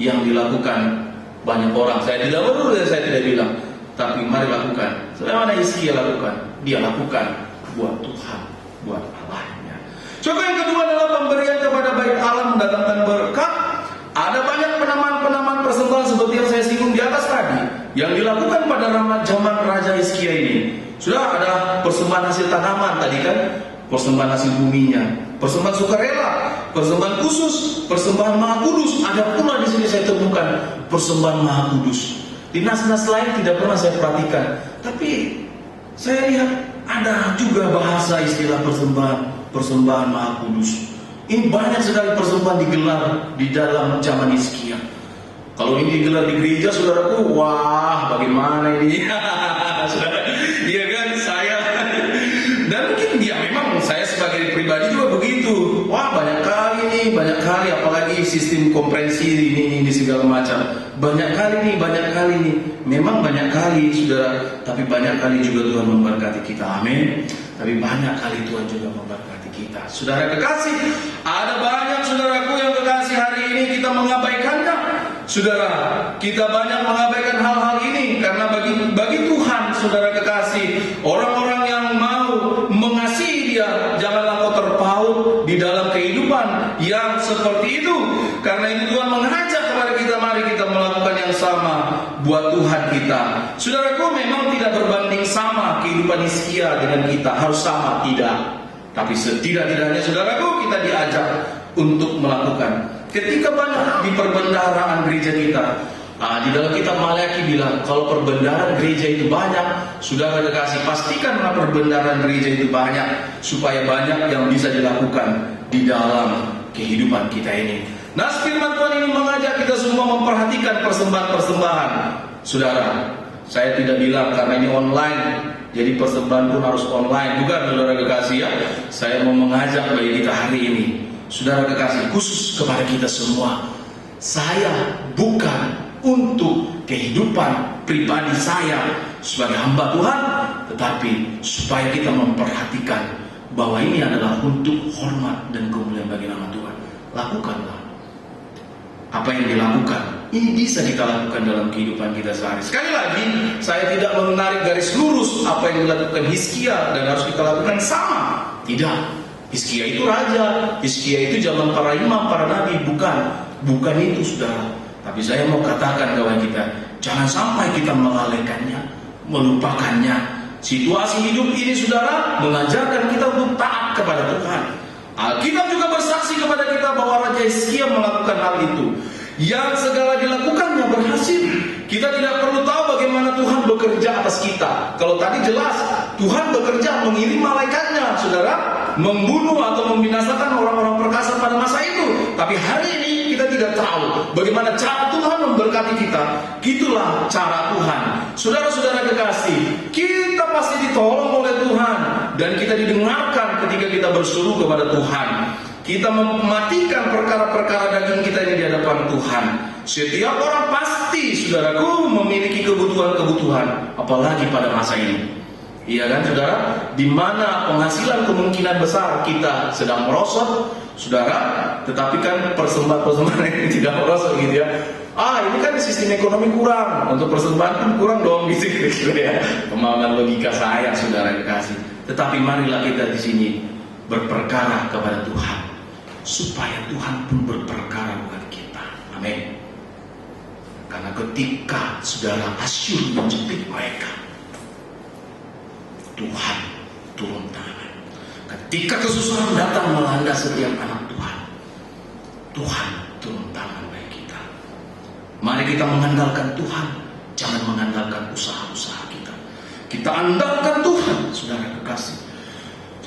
yang dilakukan banyak orang. Saya tidak bilang, tapi mari lakukan. Sebagaimana Hizkia lakukan, dia lakukan buat Tuhan, buat Allahnya. Coba yang kedua adalah pemberian kepada bait Allah mendatangkan berkat. Ada banyak penamaan persembahan seperti yang saya singgung di atas tadi yang dilakukan pada zaman Raja Hizkia ini. Sudah ada persembahan hasil tanaman tadi kan, persembahan hasil buminya, persembahan sukarela, persembahan khusus, persembahan Maha Kudus. Ada pula di sini saya temukan persembahan Maha Kudus. Di nas-nas lain tidak pernah saya perhatikan, tapi saya lihat ada juga bahasa istilah persembahan Maha Kudus. Ini banyak sekali persembahan digelar di dalam zaman Hizkia. Kalau ini digelar di gereja, saudaraku, wah, bagaimana ini? Saudara, iya kan, saya. Dan mungkin dia memang saya sebagai pribadi juga begitu. Wah, banyak kali, apalagi sistem komprensi ini segala macam. Banyak kali nih. Memang banyak kali, saudara. Tapi banyak kali juga Tuhan memberkati kita. Amin. Tapi banyak kali Tuhan juga memberkati kita. Saudara kekasih, ada banyak saudaraku yang kekasih hari ini kita mengabaikannya. Saudara, kita banyak mengabaikan hal-hal ini karena bagi Tuhan, saudara kekasih, orang-orang yang mau mengasihi Dia, janganlah kau terpaut di dalam kehidupan yang seperti itu. Karena itu Tuhan mengajak kepada kita, mari kita melakukan yang sama buat Tuhan kita. Saudaraku, memang tidak berbanding sama kehidupan Hizkia dengan kita, harus sama, tidak. Tapi setidak-tidaknya saudaraku, kita diajak untuk melakukan. Ketika banyak di perbendaharaan gereja kita, di dalam kitab Maleakhi bilang, kalau perbendaharaan gereja itu banyak, saudara kekasih, pastikanlah perbendaharaan gereja itu banyak, supaya banyak yang bisa dilakukan di dalam kehidupan kita ini. Nah, firman Tuhan ini mengajak kita semua memperhatikan persembahan-persembahan. Saudara, saya tidak bilang karena ini online, jadi persembahan pun harus online. Bukan, saudara kekasih ya. Saya mau mengajak bagi kita hari ini, saudara kekasih, khusus kepada kita semua. Saya bukan untuk kehidupan pribadi saya sebagai hamba Tuhan, tetapi supaya kita memperhatikan bahwa ini adalah untuk hormat dan kemuliaan bagi nama Tuhan. Lakukanlah apa yang dilakukan. Ini bisa kita lakukan dalam kehidupan kita sehari. Sekali lagi, saya tidak menarik garis lurus apa yang dilakukan Hizkia dan harus kita lakukan sama. Tidak. Hizkia itu raja, Hizkia itu zaman para imam, para nabi. Bukan itu, saudara. Tapi saya mau katakan kepada kita, jangan sampai kita melalaikannya, melupakannya. Situasi hidup ini, saudara, mengajarkan kita untuk taat kepada Tuhan. Alkitab juga bersaksi kepada kita bahwa Raja Hizkia melakukan hal itu. Yang segala dilakukannya berhasil. Kita tidak perlu tahu bagaimana Tuhan bekerja atas kita. Kalau tadi jelas, Tuhan bekerja mengirim malaikatnya, saudara, membunuh atau membinasakan orang-orang perkasa pada masa itu. Tapi hari ini kita tidak tahu bagaimana cara Tuhan memberkati kita. Itulah cara Tuhan. Saudara-saudara kekasih, kita pasti ditolong oleh Tuhan dan kita didengarkan ketika kita berseru kepada Tuhan. Kita mematikan perkara-perkara daging kita ini di hadapan Tuhan. Setiap orang pasti, saudaraku, memiliki kebutuhan-kebutuhan, apalagi pada masa ini. Iya kan, saudara? Di mana penghasilan kemungkinan besar kita sedang merosot, saudara, tetapi kan persembahan ini tidak merosot gitu ya. Ini kan sistem ekonomi kurang, untuk persembahan pun kurang dong gitu ya. Pemahaman logika saya, saudara kekasih. Tetapi marilah kita di sini berperkara kepada Tuhan, supaya Tuhan pun berperkara buat kita. Amin. Karena ketika saudara Asyur menjepit mereka, Tuhan turun tangan. Ketika kesusahan datang melanda setiap anak Tuhan, Tuhan turun tangan bagi kita. Mari kita mengandalkan Tuhan, jangan mengandalkan usaha-usaha kita. Kita andalkan Tuhan, saudara kekasih.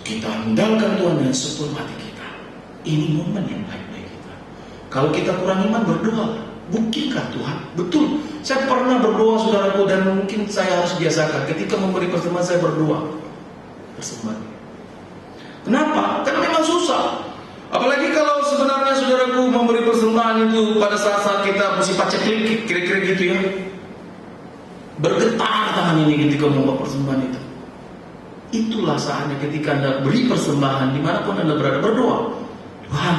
Kita andalkan Tuhan dengan sepenuh hati kita. Ini momen yang baik bagi kita. Kalau kita kurang iman, berdoa. Buktikan Tuhan. Betul. Saya pernah berdoa, saudaraku, dan mungkin saya harus biasakan. Ketika memberi persembahan, saya berdoa. Persembahan. Kenapa? Karena memang susah. Apalagi kalau sebenarnya saudaraku memberi persembahan itu pada saat-saat kita mesti paceklik, kira-kira gitu ya. Bergetar tangan ini ketika membawa persembahan itu. Itulah saatnya ketika Anda beri persembahan, dimanapun Anda berada, berdoa. Tuhan,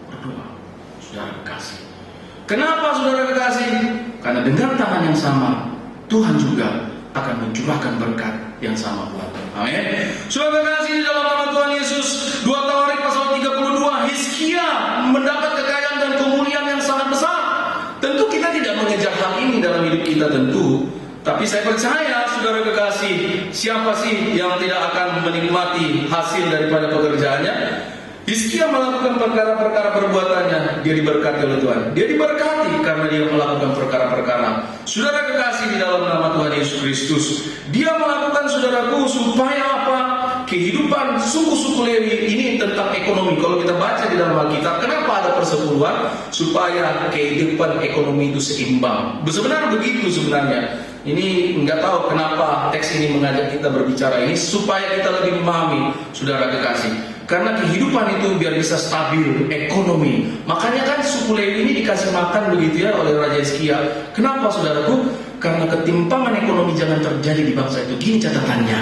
berdoa. Saudara kekasih. Kenapa saudara kekasih? Karena dengan tangan yang sama, Tuhan juga akan mencurahkan berkat yang sama buat kita. Amin. Saudara kekasih, di dalam nama Tuhan Yesus, 2 Tawarik pasal 32, Hizkia mendapat kekayaan dan kemuliaan yang sangat besar. Tentu kita tidak mengejar hal ini dalam hidup kita tentu. Tapi saya percaya, saudara kekasih, siapa sih yang tidak akan menikmati hasil daripada pekerjaannya? Hizkia melakukan perkara-perkara perbuatannya, dia diberkati oleh Tuhan. Dia diberkati karena dia melakukan perkara-perkara. Saudara kekasih, di dalam nama Tuhan Yesus Kristus, dia melakukan, saudaraku, supaya apa? Kehidupan suku-suku Lewi ini tentang ekonomi. Kalau kita baca di dalam Alkitab, kenapa ada persepuluhan? Supaya kehidupan ekonomi itu seimbang. Sebenarnya begitu sebenarnya. Ini nggak tahu kenapa teks ini mengajak kita berbicara ini, supaya kita lebih memahami, saudara kekasih. Karena kehidupan itu biar bisa stabil, ekonomi. Makanya kan suku Lewi ini dikasih makan begitu ya oleh Raja Hizkia. Kenapa, saudaraku? Karena ketimpangan ekonomi jangan terjadi di bangsa itu. Gini catatannya,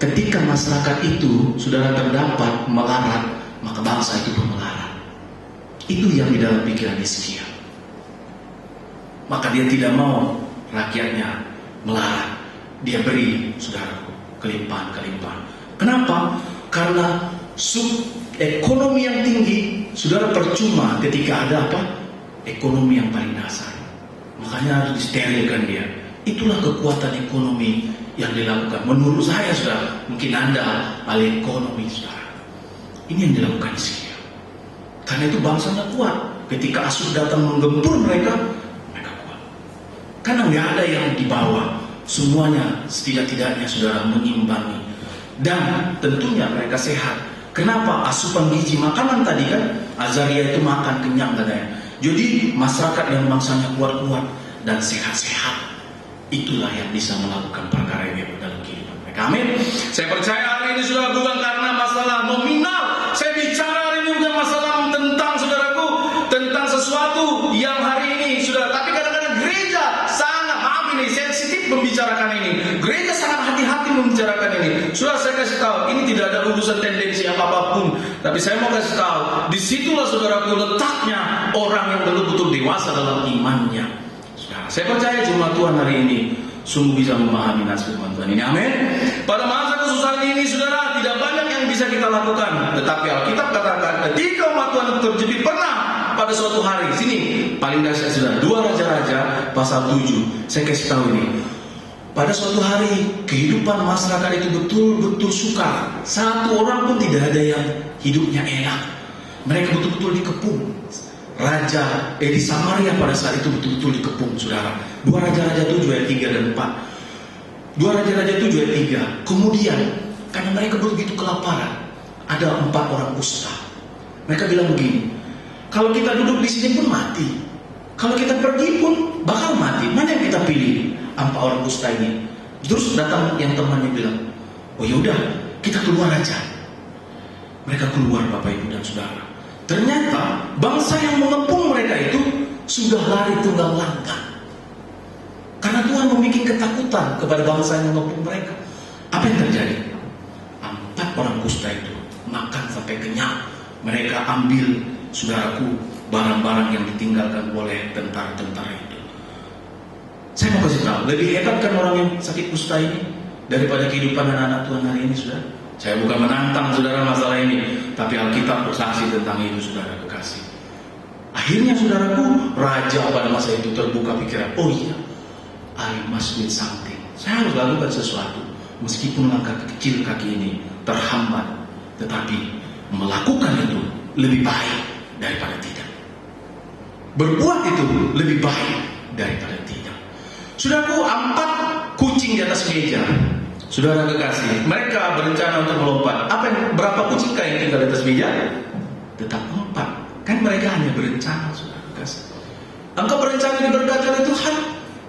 ketika masyarakat itu, saudara, terdapat melarat, maka bangsa itu pun melarat. Itu yang di dalam pikiran Hizkia. Maka dia tidak mau rakyatnya melarat. Dia beri, saudaraku, kelimpahan-kelimpahan. Kenapa? Karena ekonomi yang tinggi, saudara, percuma ketika ada apa? Ekonomi yang paling dasar. makanya harus disterilkan dia. Itulah kekuatan ekonomi yang dilakukan. Menurut saya, saudara, mungkin Anda ahli ekonomi, saudara. Ini yang dilakukan di Syria. Karena itu bangsanya kuat. Ketika Asyur datang menggempur mereka, mereka kuat. Karena nggak ada yang di bawah. Semuanya setidak-tidaknya, saudara, menyimbangi. Dan tentunya mereka sehat. Kenapa? Asupan gizi makanan tadi kan, Azaria itu makan kenyang katanya. Jadi masyarakat yang bangsanya kuat-kuat dan sehat-sehat, itulah yang bisa melakukan perkara ini dalam kehidupan mereka. Amin. Saya percaya hari ini sudah bukan karena masalah nominal. Saya bicara hari ini bukan masalah tentang, saudaraku, tentang sesuatu yang hari ini sudah. Tapi kadang-kadang gereja sangat, maaf ini sensitif membicarakan ini. Gereja sangat hati-hati membicarakan ini. Sudah saya kasih tahu, ini tidak ada urusan tendensi apapun. Tapi saya mau kasih tahu, disitulah, saudaraku, letaknya orang yang betul-betul dewasa dalam imannya. Saya percaya jemaat Tuhan hari ini sungguh bisa memahami nasihat Tuhan ini. Amin. Pada masa kesusahan ini, saudara, tidak banyak yang bisa kita lakukan. Tetapi Alkitab katakan ketika umat Tuhan terjepit pernah pada suatu hari. Sini paling dahsyat, saudara, 2 Raja-Raja pasal 7. Saya kasih tahu ini. Pada suatu hari kehidupan masyarakat itu betul-betul sukar. Satu orang pun tidak ada yang hidupnya enak. Mereka betul-betul dikepung. Raja di Samaria pada saat itu betul-betul dikepung, saudara. 2 Raja-Raja 7 ayat 3 dan 4. 2 Raja-Raja 7 ayat 3. Kemudian karena mereka begitu kelaparan, ada 4 orang kusta. Mereka bilang begini, kalau kita duduk di sini pun mati, kalau kita pergi pun bakal mati. Mana yang kita pilih? 4 orang kusta ini. Terus datang yang temannya bilang, oh yaudah, kita keluar aja. Mereka keluar, Bapak Ibu dan Saudara. Ternyata bangsa yang mengepung mereka itu sudah lari tunggang langgang. Karena Tuhan membuat ketakutan kepada bangsa yang mengepung mereka. Apa yang terjadi? 4 orang kusta itu makan sampai kenyang. Mereka ambil, saudaraku, barang-barang yang ditinggalkan oleh tentara-tentara itu. Saya mau kasih tahu, lebih hebat kan orang yang sakit kusta ini daripada kehidupan anak-anak Tuhan hari ini, saudara. Saya bukan menantang saudara masalah ini, tapi Alkitab bersaksi tentang itu, saudara kekasih. Akhirnya, saudaraku, raja pada masa itu terbuka pikiran, oh iya, I must do something. Saya harus lakukan sesuatu, meskipun langkah kecil kaki ini terhambat, tetapi melakukan itu lebih baik daripada tidak. Berbuat itu lebih baik daripada tidak. Saudaraku, 4 kucing di atas meja. Saudara kekasih, mereka berencana untuk melompat. Berapa kucing yang tinggal di atas meja? Tetap 4. Kan mereka hanya berencana, saudara kekasih. Engkau berencana diberkati oleh Tuhan,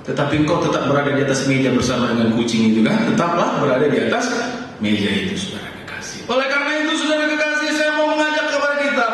tetapi engkau tetap berada di atas meja bersama dengan kucing itu kan? Tetaplah berada di atas meja itu, saudara kekasih. Oleh karena itu, saudara kekasih, saya mau mengajak kepada kita,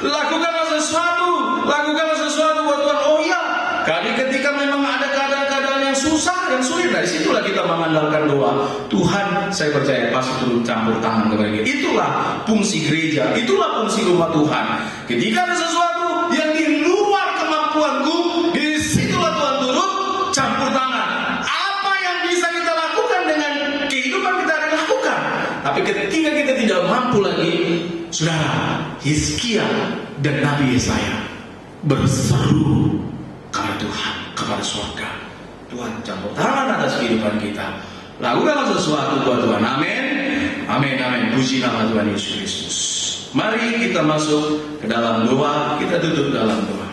lakukanlah sesuatu buat Tuhan. Oh iya, kali ketika memang ada keadaan yang susah, yang sulit, dari situlah kita mengandalkan doa. Tuhan, saya percaya pasti turun campur tangan kepada kita. Itulah fungsi gereja, itulah fungsi rumah Tuhan. Ketika ada sesuatu yang di luar kemampuanku, di situlah Tuhan turun campur tangan. Apa yang bisa kita lakukan dengan kehidupan kita akan lakukan. Tapi ketika kita tidak mampu lagi, saudara, Hizkia dan Nabi Yesaya berseru kepada Tuhan, kepada surga. Tuhan campur tangan atas kehidupan kita. Lakukanlah sesuatu buat Tuhan. Amin. Amin, amin. Puji nama Tuhan Yesus Kristus. Mari kita masuk ke dalam doa. Kita tutup dalam doa.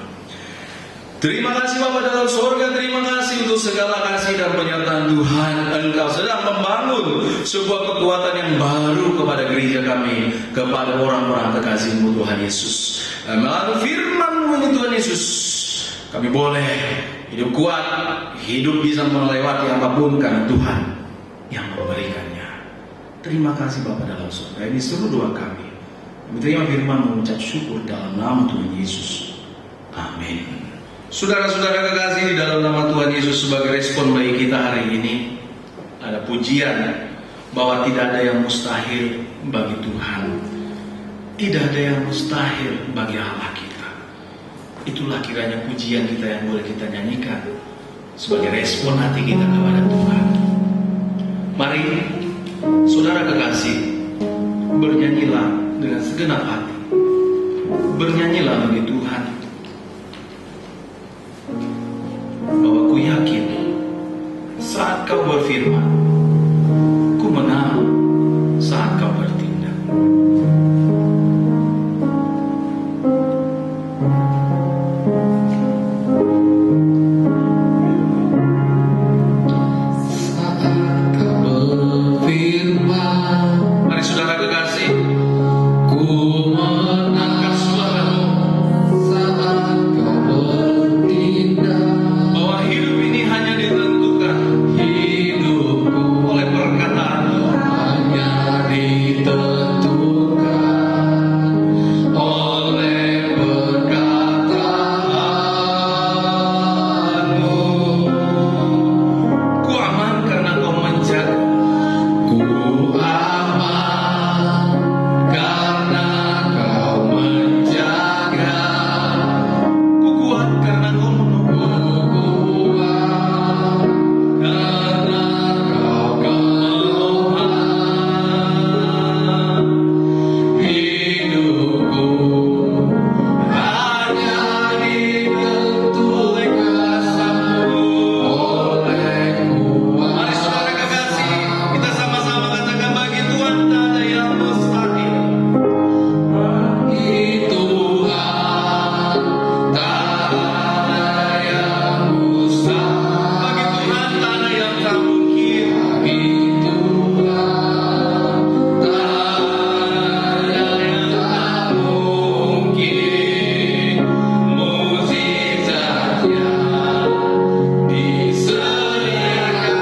Terima kasih Bapa dalam surga. Terima kasih untuk segala kasih dan penyertaan Tuhan. Engkau sedang membangun sebuah kekuatan yang baru kepada gereja kami, kepada orang-orang kekasih-Mu Tuhan Yesus. Melalui firman-Mu ini Tuhan Yesus, kami boleh hidup kuat, hidup bisa melewati apapun karena Tuhan yang memberikannya. Terima kasih Bapa dalam surga. Ini seluruh doa kami. Kami terima firman mengucap syukur dalam nama Tuhan Yesus. Amin. Saudara-saudara kekasih, di dalam nama Tuhan Yesus, sebagai respon bagi kita hari ini, ada pujian bahwa tidak ada yang mustahil bagi Tuhan. Tidak ada yang mustahil bagi Allah kita. Itulah kiranya pujian kita yang boleh kita nyanyikan sebagai respon hati kita kepada Tuhan. Mari saudara kekasih, bernyanyilah dengan segenap hati. Bernyanyilah bagi Tuhan, bahwa saat kau berfirman, ku menang saat kau bertindak. Mari saudara kekasih, ku menangkan suaramu bahwa hidup ini hanya ditentukan oleh perkataanmu. Ku aman karena kau menjaga. Ku kuat karena kau menolong. Hidupku hanya dibentuk kuasa-Mu. Mari saudara kekasih, kita sama-sama katakan, bagi Tuhan tak ada yang mustahil. Bagi Tuhan tak ada yang mustahil. Bagi Tuhan tak ada yang tak mungkin. Bagi Tuhan tak ada yang tak mungkin. Mukjizatnya disediakan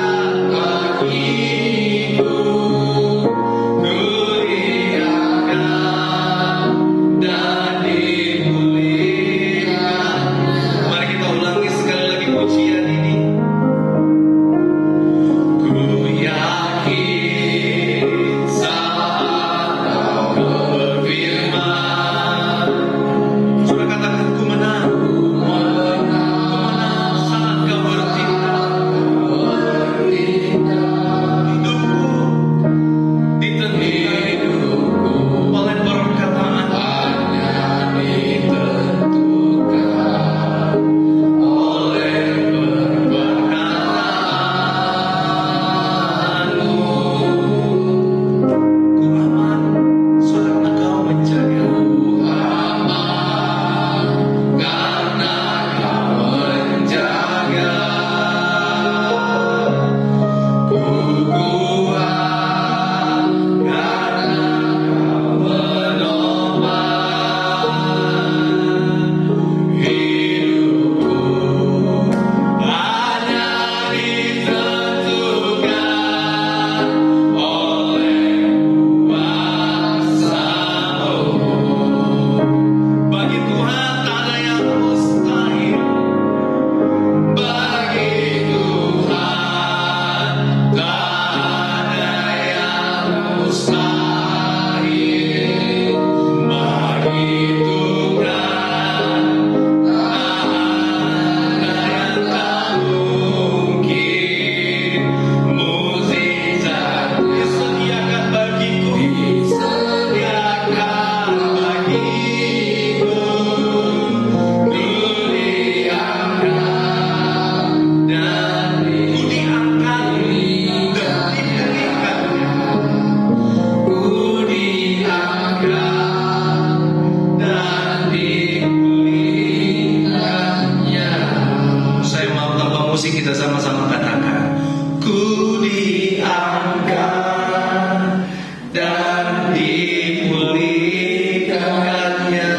bagiku, duriakan dan dipulihkan. Mari kita ulangi sekali lagi pujian ini. Ku yakin saat kau berfirman. Sudah katakan, ku menang. Ku menang saat kau bertindak. Hidupku ditentukan oleh perkataan. Ku aman karena kau menjaga. Karena kau menjaga. Ku kuat karena kau menopang. Hidupku hanya ditentukan oleh kuasa-Mu. Bagi Tuhan tak ada yang mustahil. Bagi Tuhan tak ada yang mustahil. Bagi Tuhan tak ada yang tak mungkin. Mukjizat disediakan bagiku, disediakan bagiku, duriakan dan diangkat dan dipulihkannya. Ku diangkat dan dipulihkannya. Saya mau tanpa musik kita sama-sama katakan, ku diangkat dan dipulihkannya.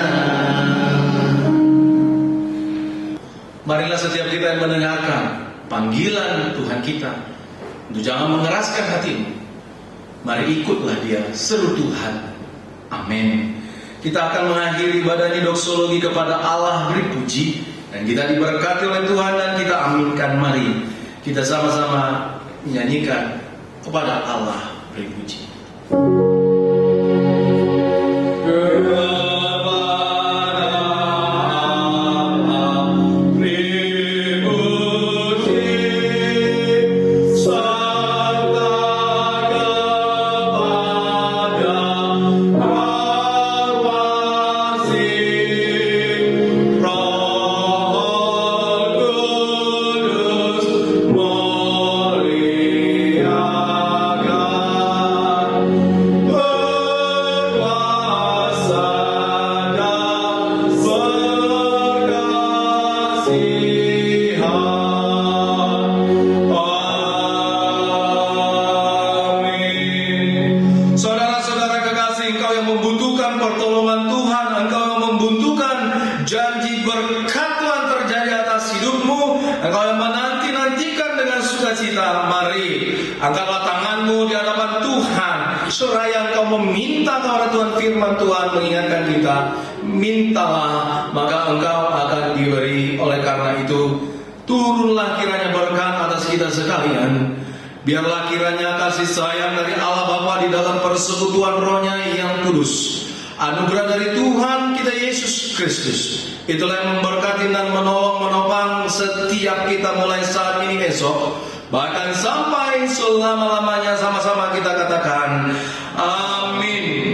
Marilah setiap kita yang mendengarkan panggilan Tuhan kita untuk jangan mengeraskan hatimu. Mari ikutlah dia, seru Tuhan. Amin. Kita akan mengakhiri ibadah ini doksologi kepada Allah, beri puji, dan kita diberkati oleh Tuhan dan kita aminkan. Mari kita sama-sama menyanyikan kepada Allah, beri puji. Roh Kudus, mari sukacita, mari angkatlah tanganmu di hadapan Tuhan, seraya engkau meminta kepada Tuhan. Firman Tuhan mengingatkan kita, mintalah maka engkau akan diberi. Oleh karena itu, turunlah kiranya berkat atas kita sekalian. Biarlah kiranya kasih sayang dari Allah Bapa di dalam persekutuan Roh-Nya yang kudus, anugerah dari Tuhan kita Yesus Kristus, itulah yang memberkati dan menolong menopang setiap kita mulai saat ini esok, bahkan sampai selama-lamanya. Sama-sama kita katakan amin.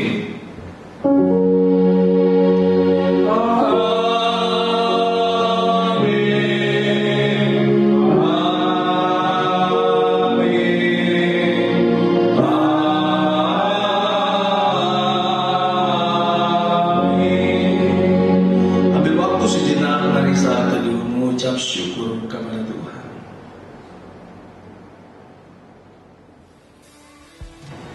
Syukur kepada Tuhan.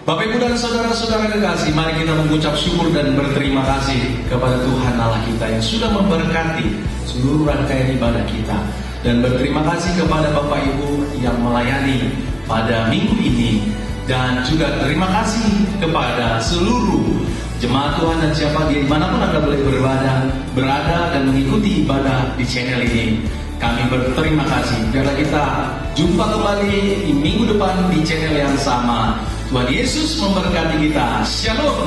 Bapak Ibu dan saudara-saudara kekasih, mari kita mengucap syukur dan berterima kasih kepada Tuhan Allah kita yang sudah memberkati seluruh rangkaian ibadah kita, dan berterima kasih kepada Bapak Ibu yang melayani pada minggu ini, dan juga terima kasih kepada seluruh jemaat Tuhan dan siapa dimanapun Anda boleh berada dan mengikuti ibadah di channel ini. Kami berterima kasih. Biarlah kita jumpa kembali di minggu depan di channel yang sama. Tuhan Yesus memberkati kita. Shalom.